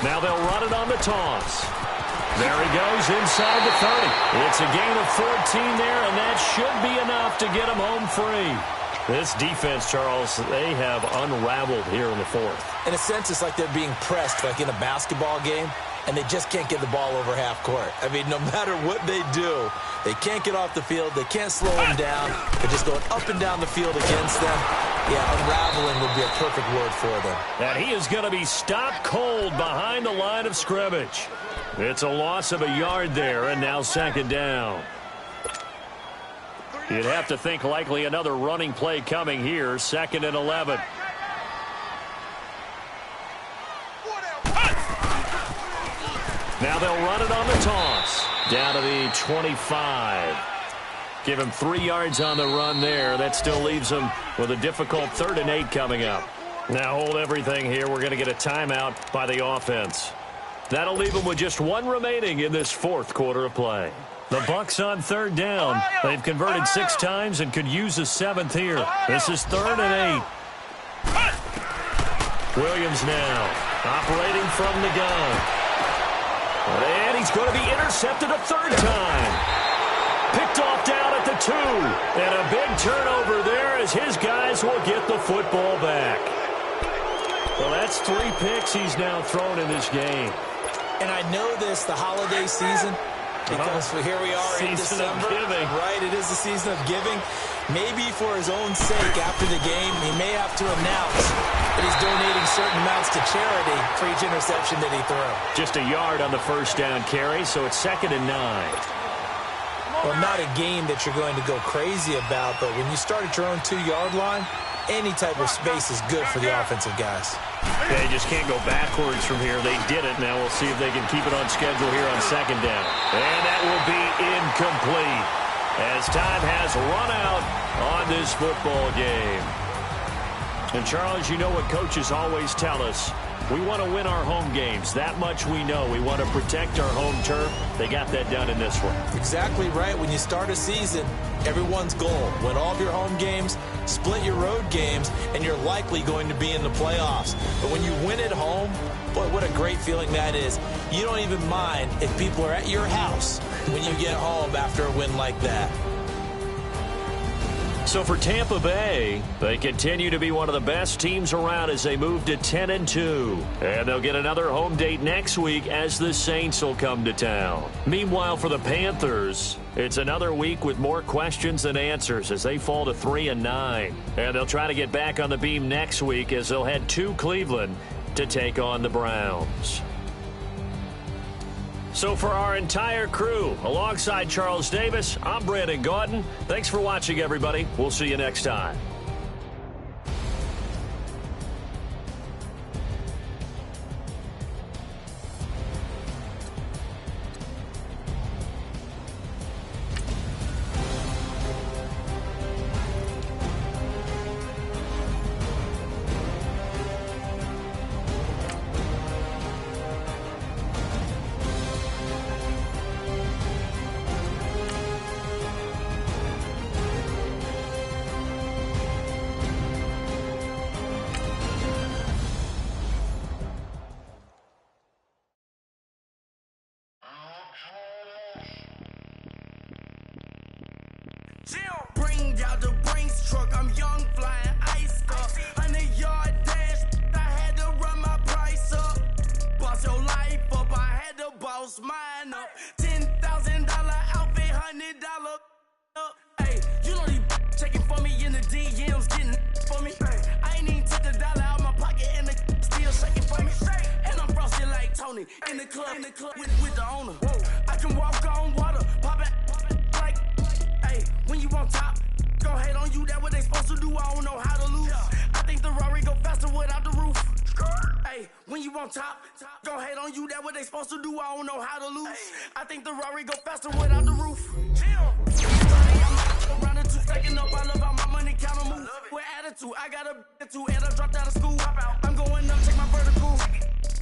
Now they'll run it on the toss. There he goes inside the 30. It's a gain of 14 there, and that should be enough to get him home free. This defense, Charles, they have unraveled here in the fourth. In a sense, it's like they're being pressed like in a basketball game, and they just can't get the ball over half court. I mean, no matter what they do, they can't get off the field. They can't slow them down. They're just going up and down the field against them. Yeah, unraveling would be a perfect word for them. And he is going to be stopped cold behind the line of scrimmage. It's a loss of a yard there, and now second down. You'd have to think likely another running play coming here, 2nd and 11. Now they'll run it on the toss. Down to the 25. Give him 3 yards on the run there. That still leaves him with a difficult 3rd and 8 coming up. Now hold everything here. We're going to get a timeout by the offense. That'll leave him with just 1 remaining in this 4th quarter of play. The Bucks on 3rd down. They've converted 6 times and could use a 7th here. This is 3rd and 8. Williams now operating from the gun. And he's going to be intercepted a 3rd time. Picked off down at the 2. And a big turnover there as his guys will get the football back. Well, that's 3 picks he's now thrown in this game. And I know this, the holiday season, because here we are in December. Right, it is the season of giving. Maybe for his own sake, after the game, he may have to announce that he's donating certain amounts to charity for each interception that he threw. Just a yard on the 1st down carry, so it's 2nd and 9. Well, not a game that you're going to go crazy about, but when you start at your own 2-yard line, any type of space is good for the offensive guys. They just can't go backwards from here. They did it. Now we'll see if they can keep it on schedule here on 2nd down. And that will be incomplete as time has run out on this football game. And, Charles, you know what coaches always tell us. We want to win our home games. That much we know. We want to protect our home turf. They got that done in this one. Exactly right. When you start a season, everyone's goal, win all of your home games, split your road games, and you're likely going to be in the playoffs. But when you win at home, boy, what a great feeling that is. You don't even mind if people are at your house when you get home after a win like that. So for Tampa Bay, they continue to be one of the best teams around as they move to 10-2. And they'll get another home date next week as the Saints will come to town. Meanwhile, for the Panthers, it's another week with more questions than answers as they fall to 3-9. And they'll try to get back on the beam next week as they'll head to Cleveland to take on the Browns. So for our entire crew, alongside Charles Davis, I'm Brandon Gaudin. Thanks for watching, everybody. We'll see you next time. in the club with the owner. I can walk on water, pop it like, hey, when you on top, gon' hate on you, that what they supposed to do, I don't know how to lose. I think the Rari go faster without the roof. Hey, when you on top, gon' hate on you, that what they supposed to do, I don't know how to lose. I think the Rari go faster without the roof. Around the two, stacking up, I love how my money count on move. With attitude, I got a attitude, and I dropped out of school. I'm going up, check my vertical.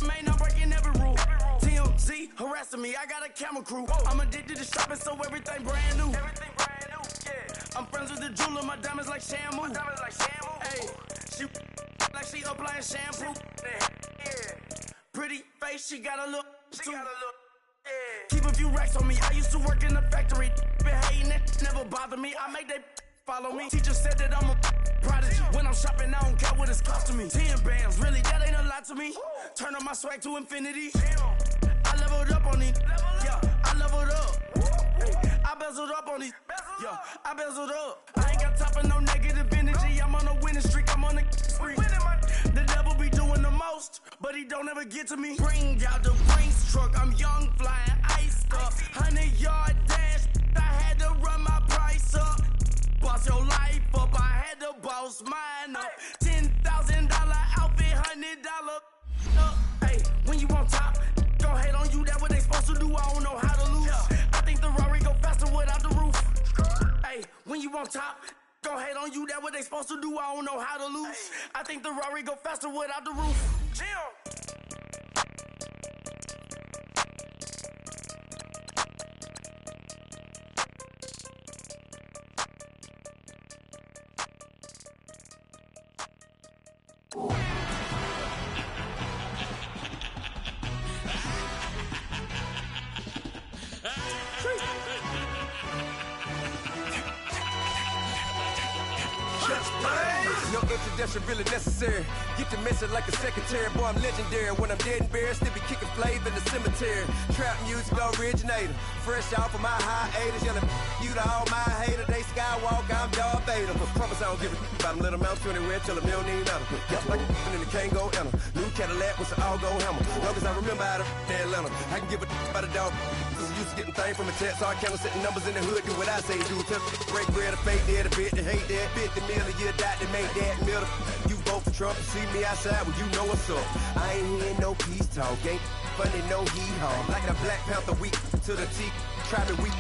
Man, I'm breaking every rule. TMZ harassing me, I got a camera crew. I'm addicted to shopping, so everything brand new. I'm friends with the jeweler, my diamonds like Shamu. Hey, she like she applying shampoo. Pretty face, she got a look. Keep a few racks on me. I used to work in the factory. Been hating it, never bother me. I make they follow me. Teacher said that I'm a prodigy. When I'm shopping, I don't care what it's costing me. 10 bands, really, that ain't a lot to me. Turn up my swag to infinity. I leveled up on these. Yeah, I leveled up. I bezeled up on these. Yeah, I bezeled up. I ain't got time for no negative energy. I'm on a winning streak. I'm on a spree. The devil be doing the most, but he don't ever get to me. Bring out the Brinks truck. I'm young, flying, iced up. 100-yard dash. I had to run my price up. Boss your life up. I had to boss mine up. $10,000 outfit, $100 up. Hey, when you on top, gon' hate on you. That what they supposed to do. I don't know how to lose. I think the Rari go faster without the roof. Hey, when you on top, gon' hate on you. That what they supposed to do. I don't know how to lose. I think the Rari go faster without the roof. No introduction really necessary. Get the message like a secretary. Boy, I'm legendary. When I'm dead and buried, still be kicking flavor in the cemetery. Trap music originator. Fresh off of my hiatus. Yelling you to all my haters. They skywalk, I'm Darth Vader. Promise I don't give a about them. Let them out anywhere. Tell them they don't need matter. Just like a in the Kango enter. New Cadillac with an all-go hammer. Long as I remember how to Atlanta. I can give a about a dog. Used to getting things from a text, so I count setting numbers in the hood. Do what I say, do. Tell break bread, a fake dead, a bit to hate that. 50 million, you die to make that middle. You vote for Trump, you see me outside, well, you know what's up. I ain't hearing no peace talk, ain't funny, no hee-haw. Like the Black Panther week to the T, try me weak.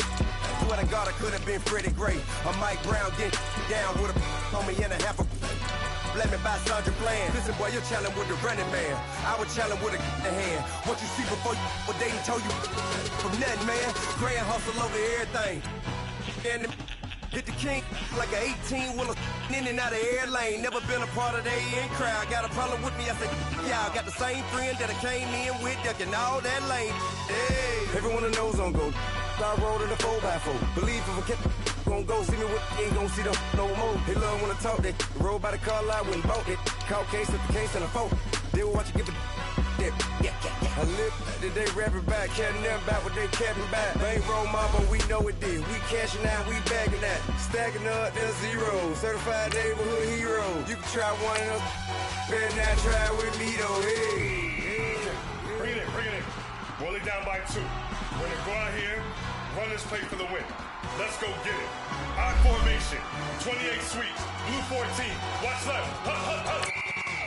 Swear to God, I could have been Freddie Gray. Or Mike Brown, get down with a homie and a half a. Let me buy Sandra Bland. Listen, boy, you're challenging with the running man. I was challenging with a hand. What you see before you, what they told you from nothing, man. Grand hustle over everything. And hit the king like an 18-wheeler in and out of air lane. Never been a part of the in crowd. Got a problem with me, I say, y'all got the same friend that I came in with, ducking all that lane. Hey, everyone that knows on go. I rolled in a 4x4. Believe if I kept gon' go see me with ain't gon' see them no more. They love when I talk that. Roll by the car lot when bought it. Call case at the case and a phone. They will watch you give a that. I live today rapping back, catching them back what they capping back. Bankroll mama, we know it did. We cashing out, we bagging that. Stacking up, there's zero. Certified neighborhood hero. You can try one of them. Better not try with me though. Hey. Bring it in. Roll it down by 2. We're gonna go out here, run this play for the win. Let's go get it. I formation, 28 sweeps, blue 14. Watch left.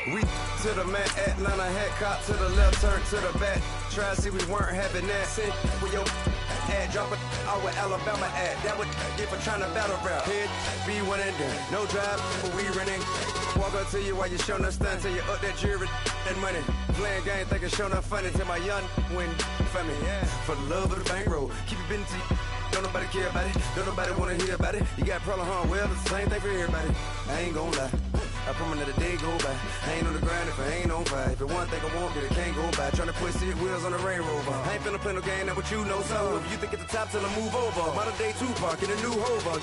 We to the man, Atlanta hat cop to the left, turn to the back. Try to see we weren't having that. Send with your ad, drop it out with Alabama ad. That would get for trying to battle rap. Head, be one and done. No drive, but we running. Walk up to you while you showing us stunts. Till you up that jewelry and money. Playing game, thinking showing up funny. Till my young win for me. Yeah. For the love of the bankroll. Keep it busy. Don't nobody care about it. Don't nobody wanna hear about it. You got problem, huh? Well, it's the same thing for everybody. I ain't gon' lie. I promise that a day go by. I ain't on the grind if I ain't on fire. If it one thing I want, then it can't go by. Tryna put seat wheels on the Range Rover. I ain't finna play no game, that what you know. So if you think it's the top till I move over. Modern day Tupac in a new Hova.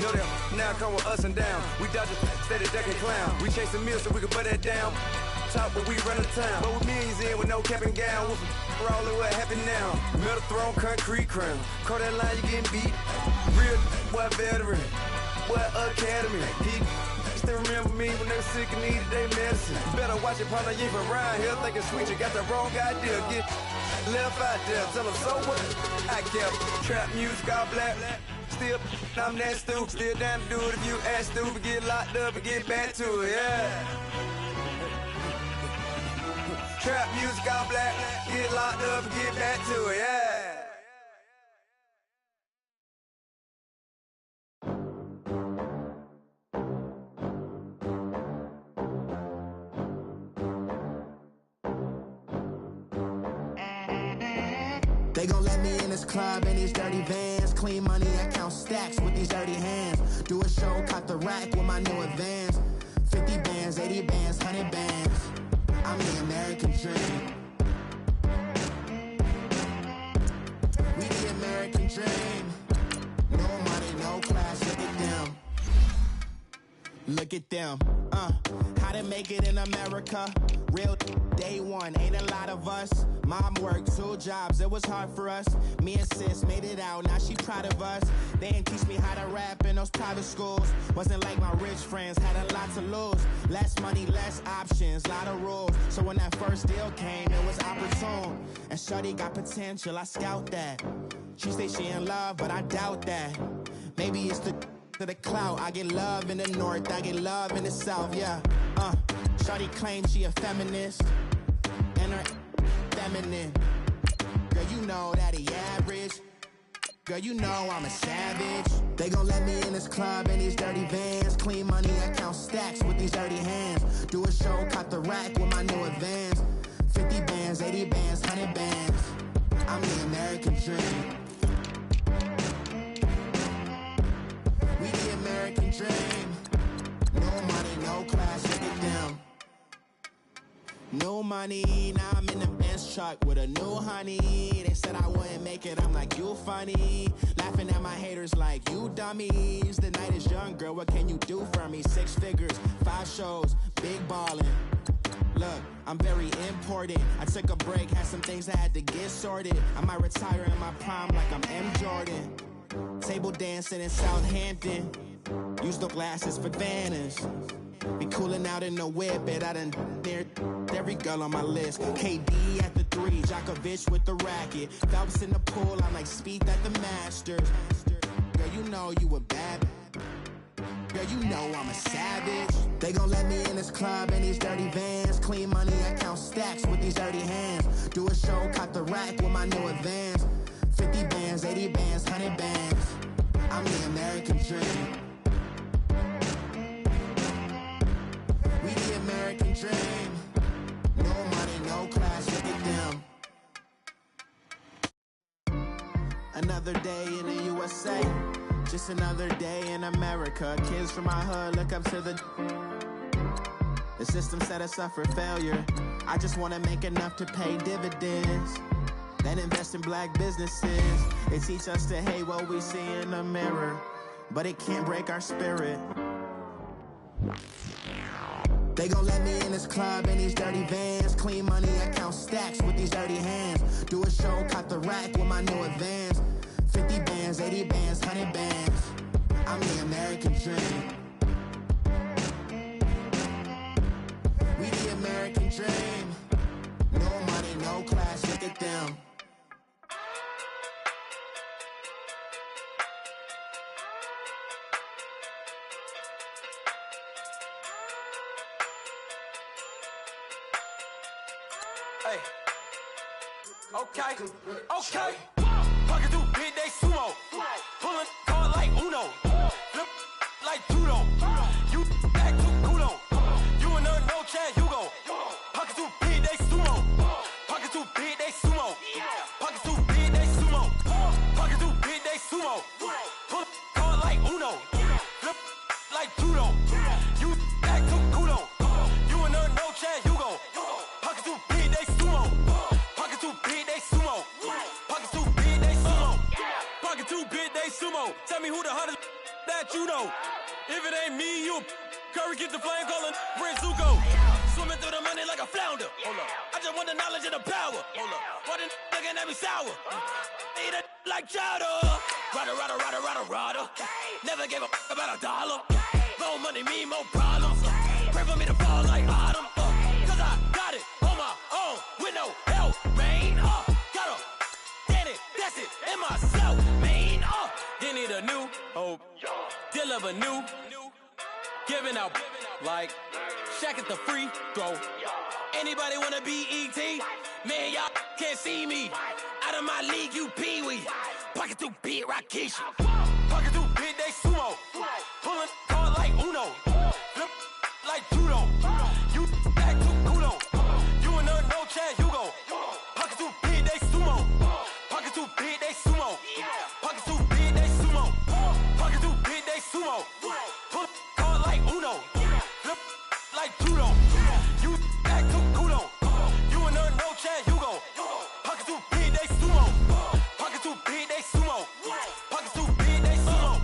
Know that now come with us and down. We dodge a steady ducking clown. We chasing meals so we can put that down. Top when we run the town. But with millions in with no cap and gown. We're all in what happened now. Metal throne, concrete crown. Call that line, you getting beat. Real what veteran. What academy. He still remember me when they were sick and needed their medicine. Better watch it, partner, you ain't from around here thinking sweet. You got the wrong idea. Get Left out there, tell them so what? I kept trap music all black. Still, I'm that stupid. Still down to do it if you ask stupid. Get locked up and get back to it, yeah. Trap music all black. Get locked up and get back to it, yeah. They gon' let me in this club in these dirty vans. Clean money, I count stacks with these dirty hands. Do a show, caught the rack with my new advance. 50 bands, 80 bands, 100 bands. I'm the American dream. We the American dream. No money, no class, look at them. Look at them, how to make it in America. Real day one, ain't a lot of us. Mom worked 2 jobs, it was hard for us. Me and sis made it out, now she proud of us. They didn't teach me how to rap in those private schools. Wasn't like my rich friends, had a lot to lose. Less money, less options, lot of rules. So when that first deal came, it was opportune. And shorty got potential, I scout that. She say she in love, but I doubt that. Maybe it's to the clout. I get love in the north, I get love in the south, yeah. Shorty claims she a feminist, and her feminine. Girl, you know that he average. Girl, you know I'm a savage. They gon' let me in this club in these dirty vans. Clean money, I count stacks with these dirty hands. Do a show, caught the rack with my new advance. 50 bands, 80 bands, 100 bands. I'm the American dream. We the American dream. No money, no class, look at them. No money, now I'm in the Benz truck with a new honey. They said I wouldn't make it, I'm like, you funny. Laughing at my haters like, you dummies. The night is young, girl, what can you do for me? 6 figures, 5 shows, big ballin'. Look, I'm very important. I took a break, had some things I had to get sorted. I might retire in my prime like I'm M. Jordan. Table dancing in Southampton. Use the glasses for Vannas. Be cooling out in the whip, but I done near every girl on my list. KD at the 3, Djokovic with the racket. Phelps in the pool, I'm like Speed at the Masters. Girl, you know you a bad. Girl, you know I'm a savage. They gon' let me in this club in these dirty vans. Clean money, I count stacks with these dirty hands. Do a show, caught the rack with my new advance. 50 bands, 80 bands, 100 bands. I'm the American dream. We the American dream. No money, no class, look at them. Another day in the USA. Just another day in America. Kids from my hood look up to the system set us up for failure. I just wanna make enough to pay dividends. Then invest in black businesses. They teach us to hate what we see in the mirror, but it can't break our spirit. They gon' let me in this club in these dirty vans. Clean money, I count stacks with these dirty hands. Do a show, caught the rack with my new advance. 50 bands, 80 bands, 100 bands. I'm the American dream. We the American dream. No money, no class, look at them. Hey. Okay. Pocket through big day sumo. Pulling card like Uno. Flip like judo. You act too culo. You and her no chance, you go. Pocket through big day sumo. Pocket through big day sumo. Pocket through big day sumo. Pocket through big day sumo. Pull card like Uno. Flip like judo. You act too culo. You and her no chance, you go. Pocket through big day sumo. Pocket through big day sumo. Pocket through big day sumo. Pocket through big day sumo. Tell me who the hottest that you know. If it ain't me, you Curry get the flame calling Prince Zuko. Swimming through the money like a flounder. Hold up. I just want the knowledge and the power. Hold up. Why the looking at me sour? Eat it like chowder. Rada. Never gave a about $1. More money, me, more problems. Pray for me to fall like autumn. Cause I got it on my own with no help, man. Got never knew. Giving out like Shaq at the free throw. Anybody wanna be E.T.? Man, y'all can't see me. Out of my league, you pee-wee. Pocket too big, Rakesh. Pocket too big, they sumo. Pulling card like Uno. Flip like judo. You back to kudo. You and no Chad Hugo. Pocket too big, they sumo. Pocket too big, they sumo. Pocket too big, they sumo. Pocket too big, they sumo. Pull card like Uno. Flip like judo. You back to kudo. You and no Chad Hugo. Pocket too big, they sumo. Pocket too big, they sumo. Pocket too big, they sumo.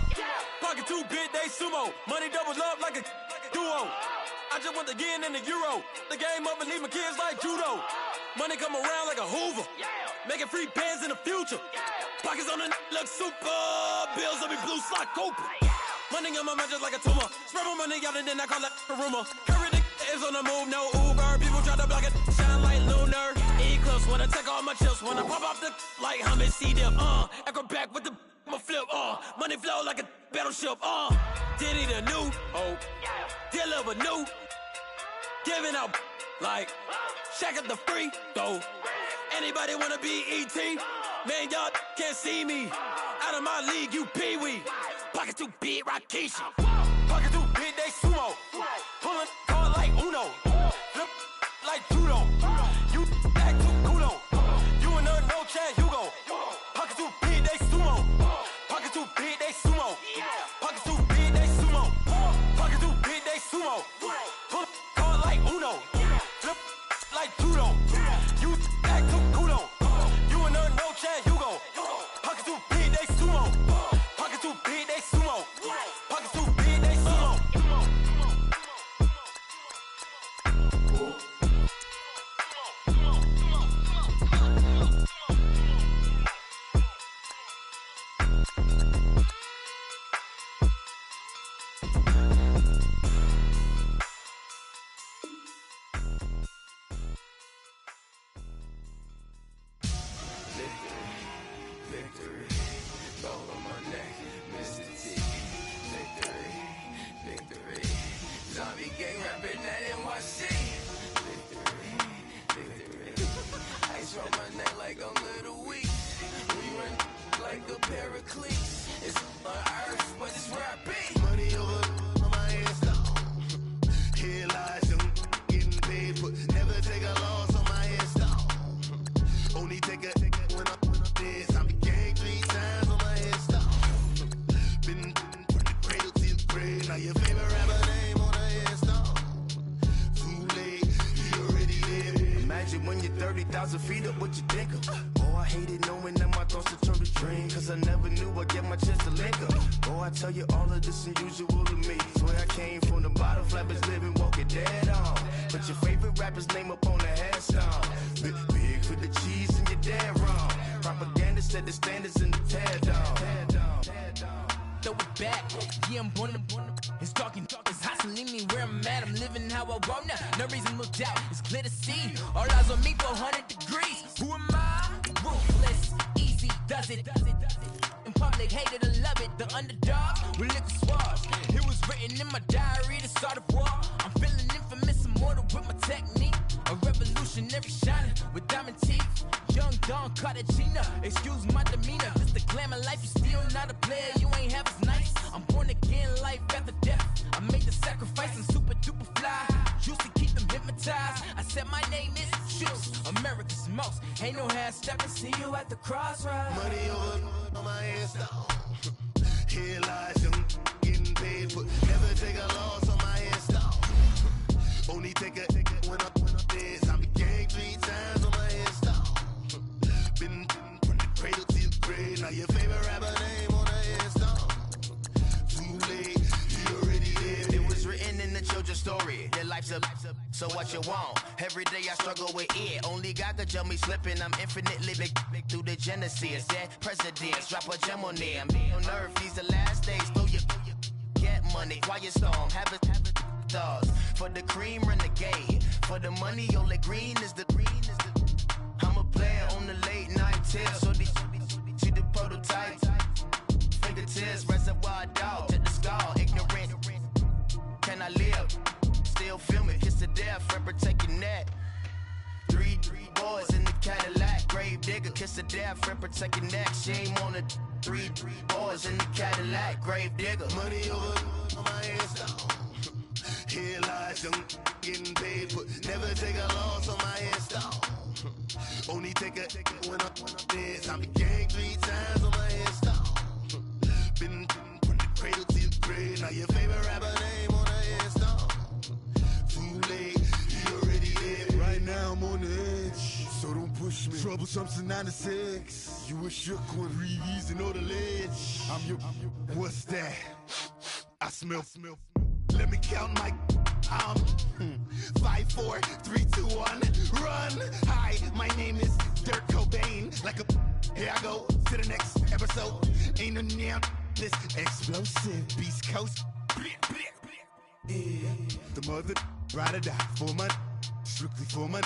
Pocket too big, they sumo. Money doubles up like a duo. I just want the yen and the euro. The game up and leave my kids like judo. Money come around like a Hoover. Making free bands in the future. Pockets on the look super. Bills on me blue slot Cooper. Money on my mind just like a tumor. Spread my money out and then I call that a rumor. Curry the is on the move, no Uber. People try to block it, shine like lunar. Eclipse when I take all my chips. When I pop off the like Hummus C-Dip. Echo back with the flip. Money flow like a battleship. Diddy the new. Deliver new. Giving out like Shaq at the free throw. Anybody wanna be E.T.? Man, y'all can't see me. Out of my league, you pee-wee. Pocket too big, Rakesh. Pocket too big, they sumo. Pulling card like Uno. Flip like judo. You back to kudo. You and no Chad Hugo. Pocket too big, they sumo. Pocket too big, they sumo. Pocket too big, they sumo. Pocket too big, they sumo. Pull card like Uno. Flip like judo. You back to kudo. You and no Chad Hugo. Pocket too big, they sumo. Pocket too big, they sumo. Pocket too big, they sumo. Victory, gold on my neck, Mr. T. Victory, zombie gang rapping at NYC. Victory, ice on my neck like I'm Little Weak. We run like a pair of cleats. It's on earth, but it's where I be. Money over on my hands down. Here lies them getting paid, but never take a loss on my hands down. Only take a when I'm dead. I'm gang 3 times on my head down. Been from the cradle to the grave. Now your favorite rapper name on the headstone. Too late, he already dead. Imagine when you're 30,000 feet up, what you think of? Oh, I hated knowing that my thoughts would turn to dream. Cause I never knew I'd get my chance to link up. Oh, I tell you all of this unusual to me. Swear I came from the bottom, flappers living, walking dead on. But your favorite rapper's name up on the headstone. Big for the cheese and you're dead wrong. Propaganda set the standards in the tear down. Throw it back, yeah, I'm born to. It's talking, it's hustling me where I'm at. I'm living how I want now. No reason to doubt, it's clear to see. All eyes on me, 400 degrees. Who am I? Ruthless, easy, does it. In public, hate it or love it. The underdog with liquor swabs. It was written in my diary to start a war. I'm feeling infamous, immortal with my technique. A revolutionary shining with diamond teeth. Young Don Cartagena, excuse my demeanor. Just the glamour life, you still not a player, you ain't half as nice. I'm born again, life after death. I made the sacrifice and super duper fly. Used to keep them hypnotized. I said my name is Juice, America's most. Ain't no half stepping, see you at the crossroads. Money over on my hands down. Here lies them getting paid, but never take a loss on my hands down. Only take a when I'm dead. I'm gang 3 times on my hands down. Been from the cradle to the grave. Now your favorite rapper name on the headstone. Too late, he already dead. It was written in the children's story. Their life's a so what you want? Every day I struggle with it. Only God could jump me slipping. I'm infinitely big through the genesis. Dead presidents, drop a gem on there. I'm on earth, these the last days. Throw your get money, quiet storm, have it stars. For the cream, renegade. For the money, only green is the I'm a player on the late night tips. So see the prototype. Fingertips, reservoir dog to the skull. Ignorant I live. Still filming, kiss to death, friend protect your neck. Three boys in the Cadillac, grave digger, kiss to death, friend protect your neck. Shame on the three boys in the Cadillac, grave digger. Money over on my headstone. Here lies young getting paid, but never take a loss on my headstone. Only take a when I'm dead. I'm gang 3 times on my headstone. Been from the cradle to the grave. Now your favorite rapper name on a headstone. Too late, he already dead. Right now I'm on the edge, so don't push me. Troublesome since 96. You a shook one, Reeves and all the ledge. I'm your, what's that? I smell. Let me count my 5, 4, 3, 2, 1, run. Hi, my name is Dirk Cobain. Like a here I go to the next episode. Ain't no damn this explosive Beast Coast. The mother ride or die for my strictly for my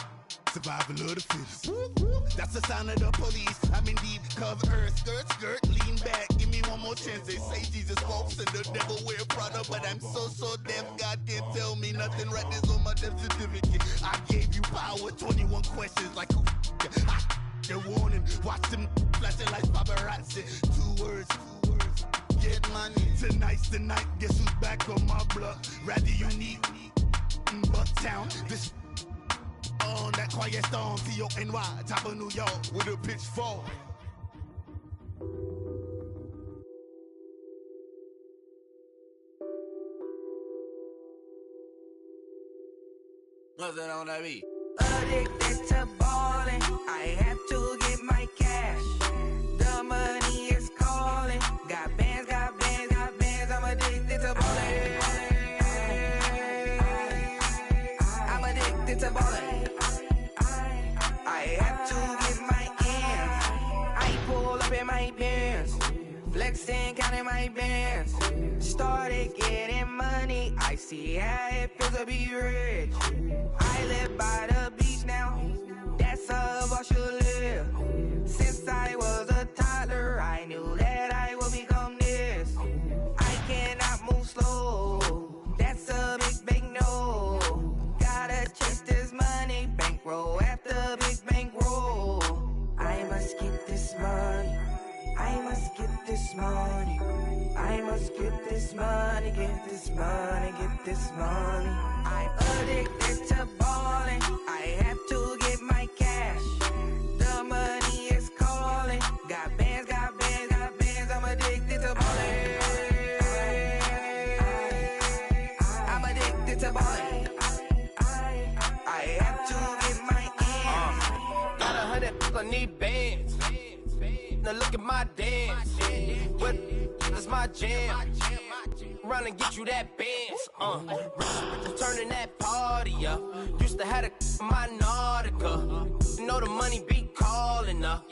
survival of the fittest. That's the sound of the police. I'm in deep cover earth. Skirt, lean back. Give me one more chance. They say Jesus walks and the devil wear Prada, but I'm so deaf. God can't tell me nothing. Write this on my death certificate. I gave you power. 21 questions like who? They're warning. Watch them flashing like paparazzi. 2 words. Get money. Tonight's the night. Guess who's back on my block? Rather unique. Bucktown. This on that quiet storm, T-O-N-Y, top of New York, with a pitchfork. What's that on that beat? Addicted to ballin', I have to get my cash. The money is calling. Got bands, I'm addicted to ballin'. I'm addicted to ballin'. I have to get my ends. I pull up in my Benz, flexing, counting my bands. Started getting money, I see how it feels to be rich. I live by the beach now, that's how I should live. Since I was a toddler, I knew that I would become this. I cannot move slow, that's a big no. Gotta chase this money, bankroll after big bankroll. I must get this money, I must get this money. I must get this money, get this money, get this money. I'm addicted to ballin', I have to get my cash. The money is calling. Got bands, I'm addicted to ballin'. I'm addicted to ballin'. I have to get my ends. Got 100, I need bands. Now look at my dance. What is my jam? Run and get you that bands. Turning that party up. Used to have a my Nautica. You know the money be calling up.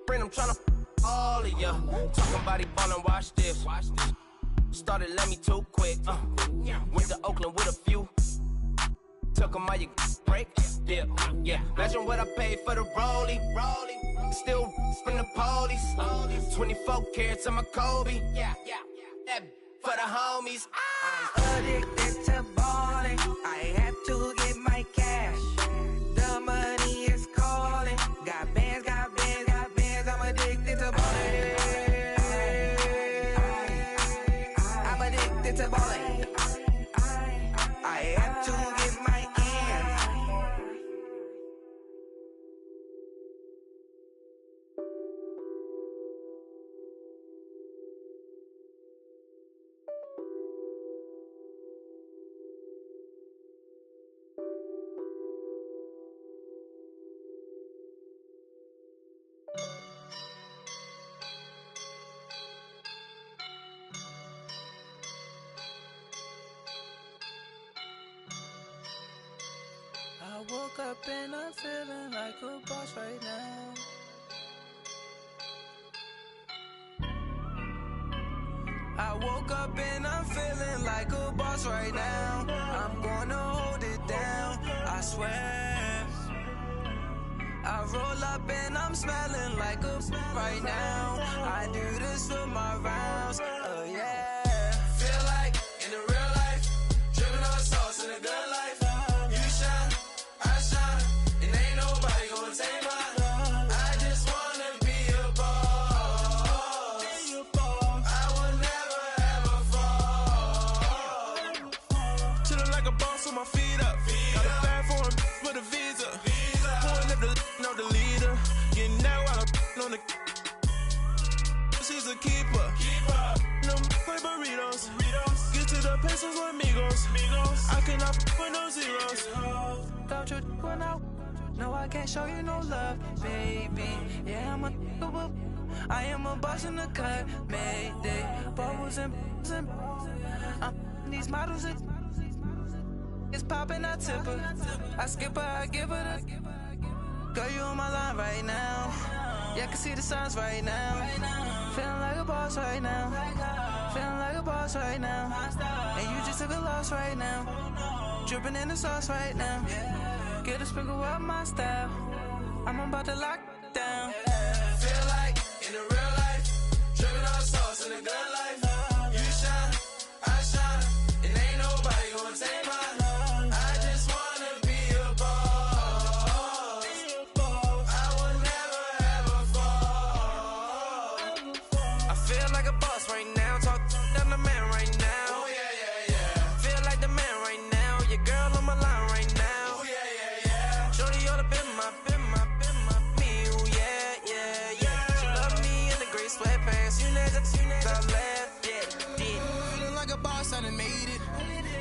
Friend, I'm tryna all of ya. Talking about he ballin', watch this. Started let me too quick. Went to Oakland with a few. Took 'em all you break. Yeah. Imagine what I paid for the rollie. Still from the police. 24 carats on my Kobe. Yeah. That for the homies. I'm addicted to ballin', I have to get my cash. The money is calling. Got bands, I'm addicted to ballin'. I'm addicted to ballin'. I have to get my ends. I woke up and I'm feeling like a boss right now. I woke up and I'm feeling like a boss right now. I'm gonna hold it down, I swear. I roll up and I'm smelling like a right now. I do this for my rounds, oh yeah. Feel like in the real life, driven all you when I. No, I can't show you no love, baby. Yeah, I am a boss in the cut, Mayday. Bubbles and these models it's popping, I tip her. I skip her, I give her the. Girl, you on my line right now. Yeah, I can see the signs right now. Feeling like a boss right now. Feeling like a boss right now. And you just took a loss right now. Dripping in the sauce right now. Get a sprinkle up my style. I'm about to lock down. Feel like in the real life, dripping on sauce in the good life. You shine, I shine, and ain't nobody gonna take mine. I just wanna be a boss. I will never ever fall. I feel like a boss right now. Talk to the man right now. Oh yeah. Feel like the man right now. Your girl on my line right now. Oh yeah. Shorty oughta been my me. Ooh yeah. She love me in the gray sweatpants. You never left. Yeah. Feeling like a boss, I done made it.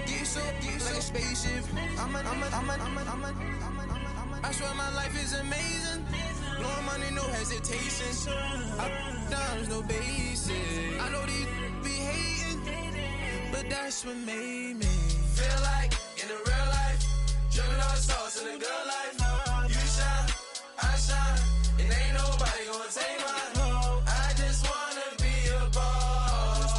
Get so like a spaceship. I swear my life is amazing. Blowing money, no hesitation. Up, downs, no basic. I know these be hating, but that's what made me. Feel like in the real life, dripping on sauce in the good life. You shine, I shine, and ain't nobody gonna take mine. I just wanna be a boss.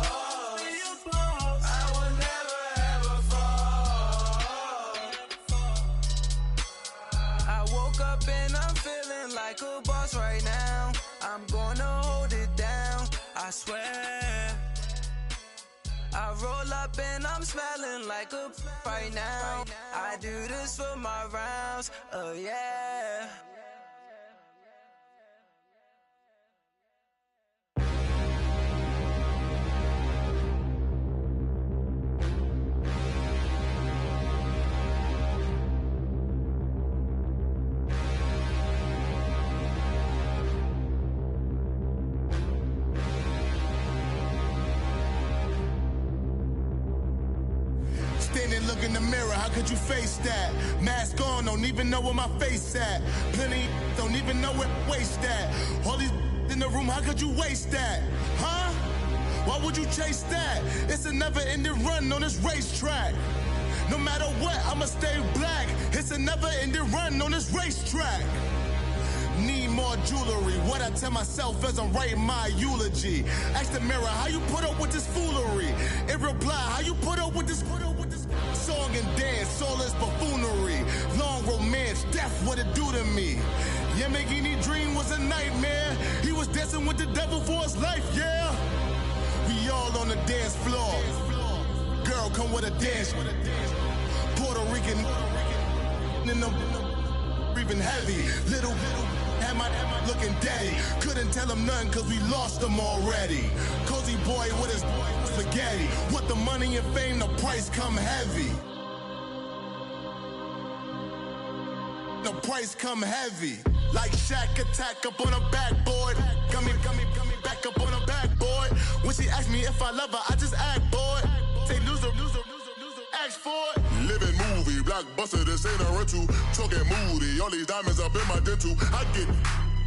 I will never ever fall. I woke up and I'm feeling like a boss right now. I'm gonna hold it down, I swear. I roll up and I'm smelling like a right now. I do this for my rounds, oh yeah. Standing, look in the mirror, how could you face that? Mask on, don't even know where my face at. Plenty, don't even know where waste at. All these in the room, how could you waste that? Huh? Why would you chase that? It's a never-ending run on this racetrack. No matter what, I'ma stay black. It's a never-ending run on this racetrack. Need more jewelry. What I tell myself as I'm writing my eulogy. Ask the mirror, how you put up with this foolery? It reply, how you put up with this song and dance, all this buffoonery. Long romance, death, what it do to me? Yamagini dream was a nightmare. He was dancing with the devil for his life, yeah. We all on the dance floor. Girl, come with a dance. Puerto Rican in the breathing heavy. Little had my looking daddy. Couldn't tell him nothing cause we lost him already. Cozy boy with his spaghetti. With the money and fame, the price come heavy. The price come heavy. Like Shaq attack up on a backboard. Got me back up on a backboard. When she asked me if I love her, I just act bored. Say loser, ask for it. Living movie, blockbuster, this ain't a rental. Talking moody, all these diamonds up in my dental. I get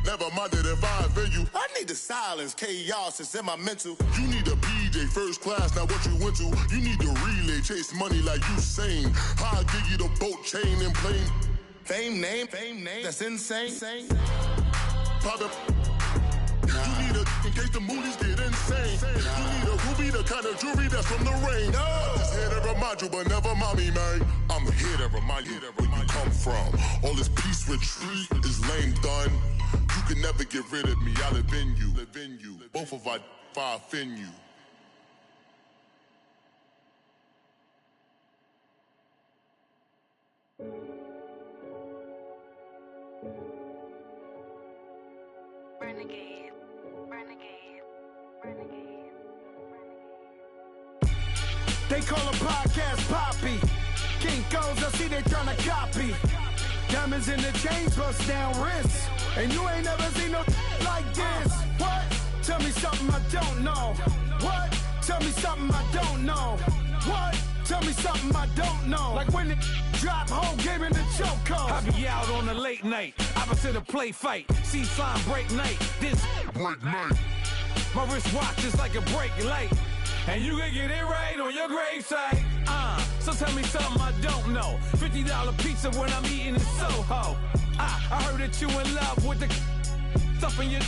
never minded if I offend you. I need the silence, chaos is in my mental. You need a PJ, first class, not what you went to. You need the relay, chase money like you sane. How I give you the boat chain and plane. Fame name, that's insane. Private. You need a, in case the movies get insane. You need a ruby, the kind of jewelry that's from the rain. No. I'm just here to remind you, but never mind me, man. I'm here to remind you where you come from. All this peace retreat is lame done. You can never get rid of me, I live in you. Both of our fire offend you. Renegade. They call a podcast Poppy. Kinkos, I see they tryna copy. Diamonds in the chains, bust down wrists. And you ain't never seen no like this. What? Tell me something I don't know. What? Tell me something I don't know. What? Tell me something I don't know. Like when it drop, home gave in the chokehold. I be out on the late night, opposite a play fight. See sign break night, this break night. My wristwatch is like a brake light, and you can get it right on your gravesite. So tell me something I don't know. $50 pizza when I'm eating in Soho. I heard that you in love with the stuff in your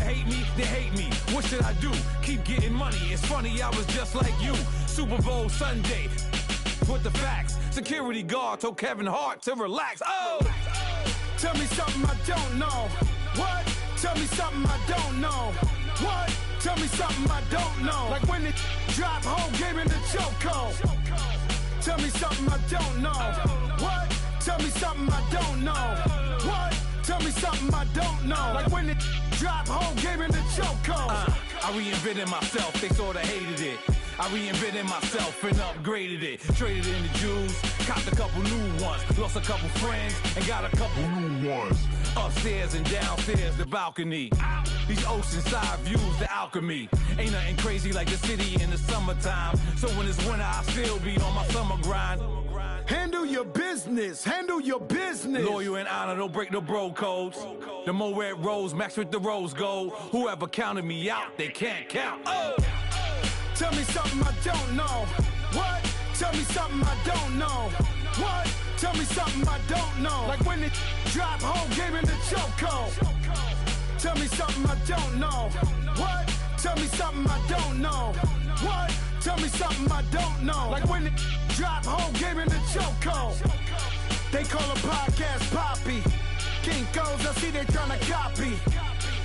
hate me, they hate me. What should I do? Keep getting money. It's funny, I was just like you. Super Bowl Sunday with the facts. Security guard told Kevin Hart to relax. Oh, tell me something I don't know. What? Tell me something I don't know. What? Tell me something I don't know. Like when it drop home game in the chokehold. Tell me something I don't know. What? Tell me something I don't know. What? Tell me something I don't know. Like when it drop home game in the chokehold. I reinvented myself, they sorta hated it. I reinvented myself and upgraded it. Traded in the Jews, copped a couple new ones. Lost a couple friends and got a couple new ones. Upstairs and downstairs, the balcony. These oceanside views, the alchemy. Ain't nothing crazy like the city in the summertime. So when it's winter, I still be on my summer grind. Handle your business, handle your business. Loyal and honor, don't break the bro codes. The more red rose, max with the rose gold. Whoever counted me out, they can't count. Oh! Tell me something I don't know. What? Tell me something I don't know. What? Tell me something I don't know. Like when it drop home game in the chokehold. Tell me something I don't know. What? Tell me something I don't know. What? Tell me something I don't know. Like when it drop home game in the chokehold. They call a podcast Poppy. Kinkos, I see they tryna copy.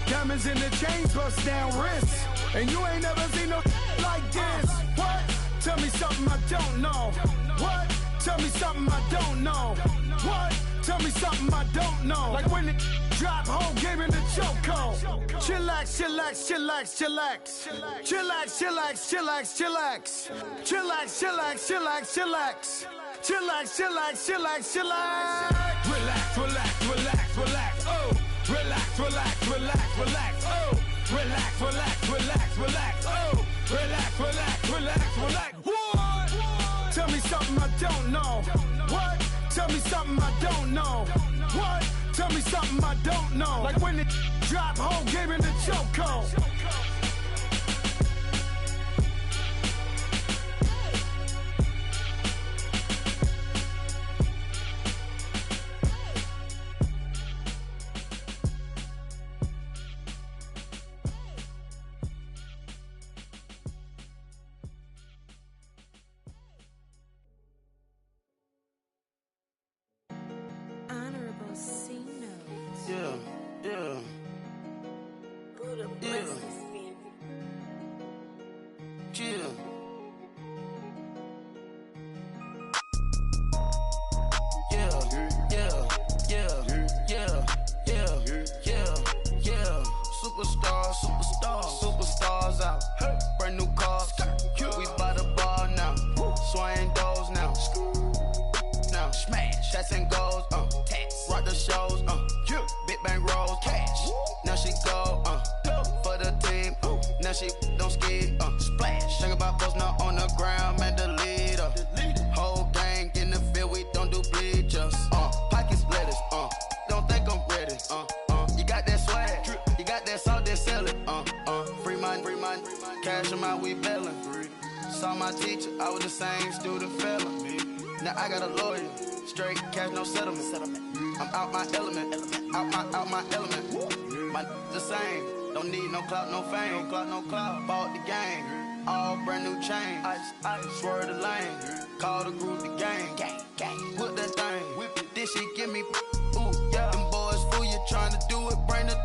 Diamonds in the chains, bust down wrists. And you ain't never seen no like this. What? Tell me something I don't know. What? Tell me something I don't know. What? Tell me something I don't know. Like when it drop home game in the chokehold. Chillax, chillax, chillax, chillax. Chillax, chillax, chillax, chillax. Chillax, chillax, chillax, chillax. Chillax, chillax, chillax, chillax. Relax, relax, relax, relax. Oh. Relax, relax, relax, relax. Oh. Relax, relax, relax, relax. Oh. Relax, relax, relax, relax. What? Tell me something I don't know. What? Tell me something I don't know. What? Tell me something I don't know. Like when it drop home game in the chokehold. Superstars out. Brand new cars. We by the bar now. Swaying doors now. Now smash. Shots and goals. Rock the shows. Big bang rolls. Cash. Now she go. For the team. Now she don't ski. Splash. Think about post now on the ground. Man, the leader. Whole gang in the field. We don't do bleachers. Pockets lettuce. Don't think I'm ready. You got that swag. You got that salt, then sell it. Free money. Cash them out, we bailin'. Saw my teacher, I was the same student fella. Now I got a lawyer. Straight cash, no settlement. I'm out my element. Out my element. My the same. Don't need no clout, no fame. No clout. Bought the game. All brand new chain. I swerve the lane. Call the group the gang. Put that thing. Whip it. This shit give me. Ooh, yeah. Them boys fool you trying to do it. Bring the.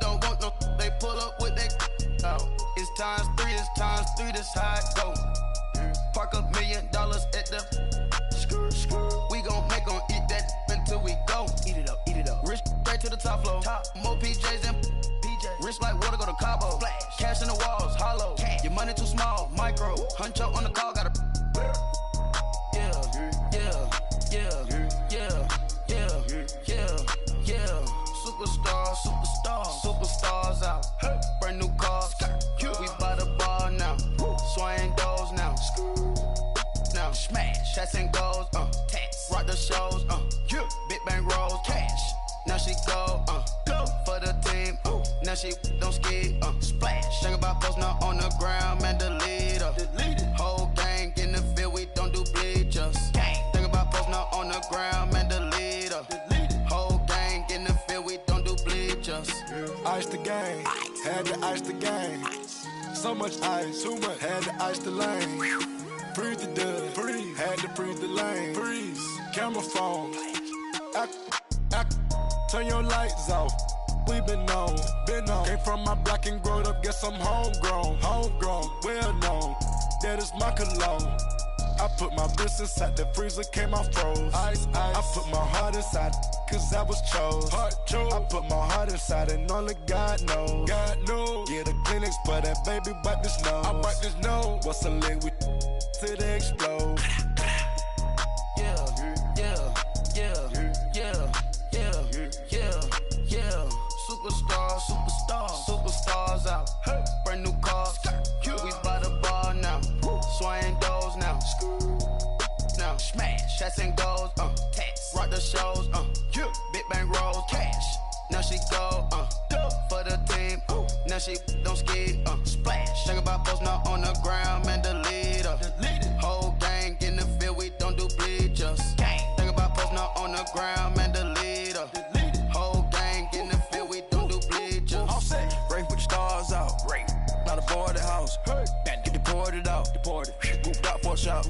Don't want no. They pull up with that. It's times 3. This how it go. Park $1 million at the. We gon' make 'em eat that until we go. Eat it up. Rich straight to the top floor. More PJs than PJs. Rich like water, go to Cabo. Splash. Cash in the walls, hollow. Cash. Your money too small, micro. Huncho on the call, got a. Superstars out. Brand new cars. We by the bar now. Swaying doors now. Now smash. Shots and goals. she don't skid, splash. Think about post now on the ground, man, delete her. Whole gang in the field, we don't do bleachers. Think about post now on the ground, man, delete her. Whole gang in the field, we don't do bleachers. Ice the game, had to ice the game. So much ice, too much, had to ice the lane. Freeze the dud, freeze, had to freeze the lane. Freeze, camera phone. Turn your lights off. We been on. Came from my block and growed up, guess I'm homegrown, well known. That is my cologne. I put my wrist inside the freezer, came out froze. Ice. I put my heart inside, cause I was chose. I put my heart inside and only God knows. Yeah, the clinics, but that baby wipe this nose. I wipe this nose. What's a leg with till they explode? Superstars out. Brand new cars. We by the bar now. Swaying doors now. Now smash. Shots and goals. Rock the shows. Big bang rolls. Cash. Now she go. For the team. Now she don't skid. Splash. Think about post now on the ground. Man, delete her. Whole gang in the field. We don't do bleachers. Think about post now on the ground. Man, delete her. Whole gang in the field. We don't do bleachers. All set. Race with the stars out. Not a boarded house. Get deported out. Moved out for a shot.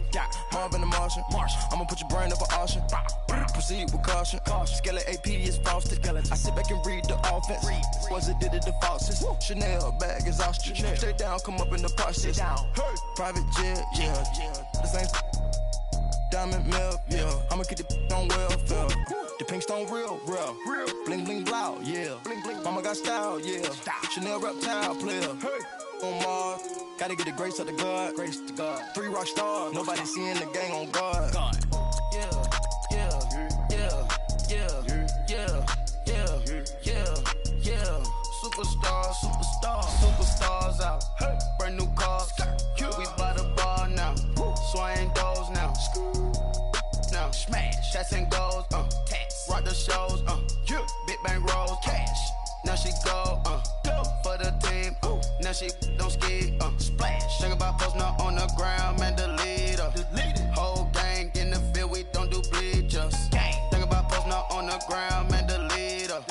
Marvin the Martian. I'ma put your brain up for auction. Proceed with caution. Skeleton AP is frosted. I sit back and read the offense. Was it did it the faucets? Chanel bag is ostrich. Stay down, come up in the process. Private jet, the same diamond milk, I'ma keep the on welfare. The pink stone real. Bling bling blow, Mama got style, Chanel reptile player. On Mars, gotta get the grace of the God. 3 rock stars, nobody seeing the gang on guard. Superstars out. Brand new cars. We by the bar now. Swaying doors now. Now smash. Shots and goals. Rock the shows. Big bang rolls. Cash. Now she go. For the team. Now she don't skid. Splash. Think about post now on the ground. Man, delete her. Whole gang in the field. We don't do bleachers. Think about post now on the ground. Man, delete her.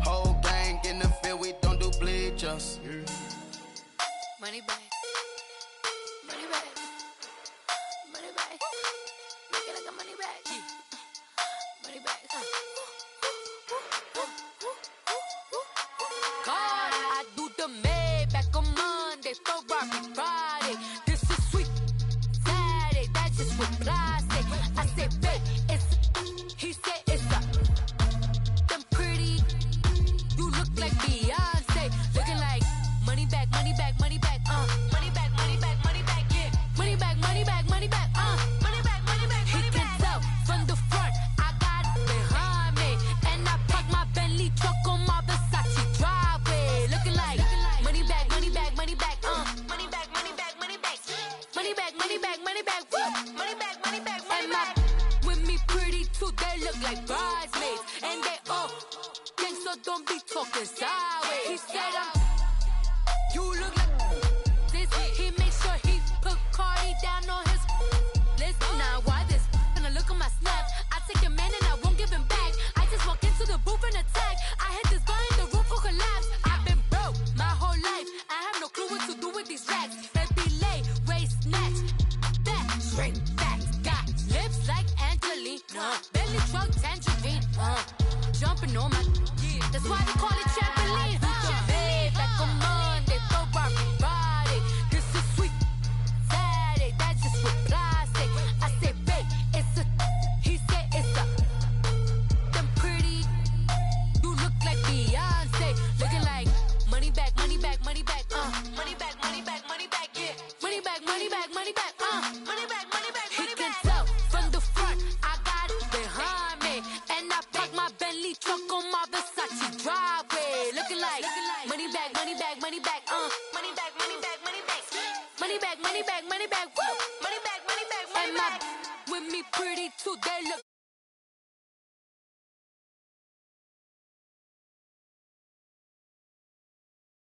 Whole gang in the field. We don't do bleachers. Money back. Money back. Money back. Make it like a money back. Money back. God, I do the Maybach on Monday, Ferrari Friday. This is sweet Saturday, that's just with plastic. I said, babe, it's he said it's a them pretty. You look like Beyonce, looking like money back, money back, money back, money back, money back, money back, money back, money back, money back, money back, money back. He can tell from the front, I got it behind me, and I park my Bentley truck on my Versace driveway, looking like money back, money back, money back, money back, money back, money back, money back, money back, money back, money back, money back, money back. With me pretty too, they look like bridesmaids, and they all gang, so don't be talking sideways. He said you look like this. He makes sure he put Cardi down on his list. Now why this? Gonna look at my snap. I take a man and I won't give him back. I just walk into the booth and attack. I hit this guy in the roof will collapse. I've been broke my whole life. I have no clue what to do with these racks. Baby lay, waist snatch, back, straight back. Got lips like Angelina, belly truck tangerine. Jumping on my, that's why they call it trampoline. Babe, like a Monday, Ferrari Friday. This is sweet Saturday, that's just with plastic. I said, babe, it's a, he said it's a, them pretty. You look like Beyonce, looking like money back, money back, money back, money back, money back, money back, money back, money back, money back, money back, money back. He can tell from the front, I got it behind me, and I park my Bentley truck on my Versace driveway, looking like money back, money back, money back, money back, money back, money back, money back, money back, money back, money back, money back, money back. With me pretty too, they look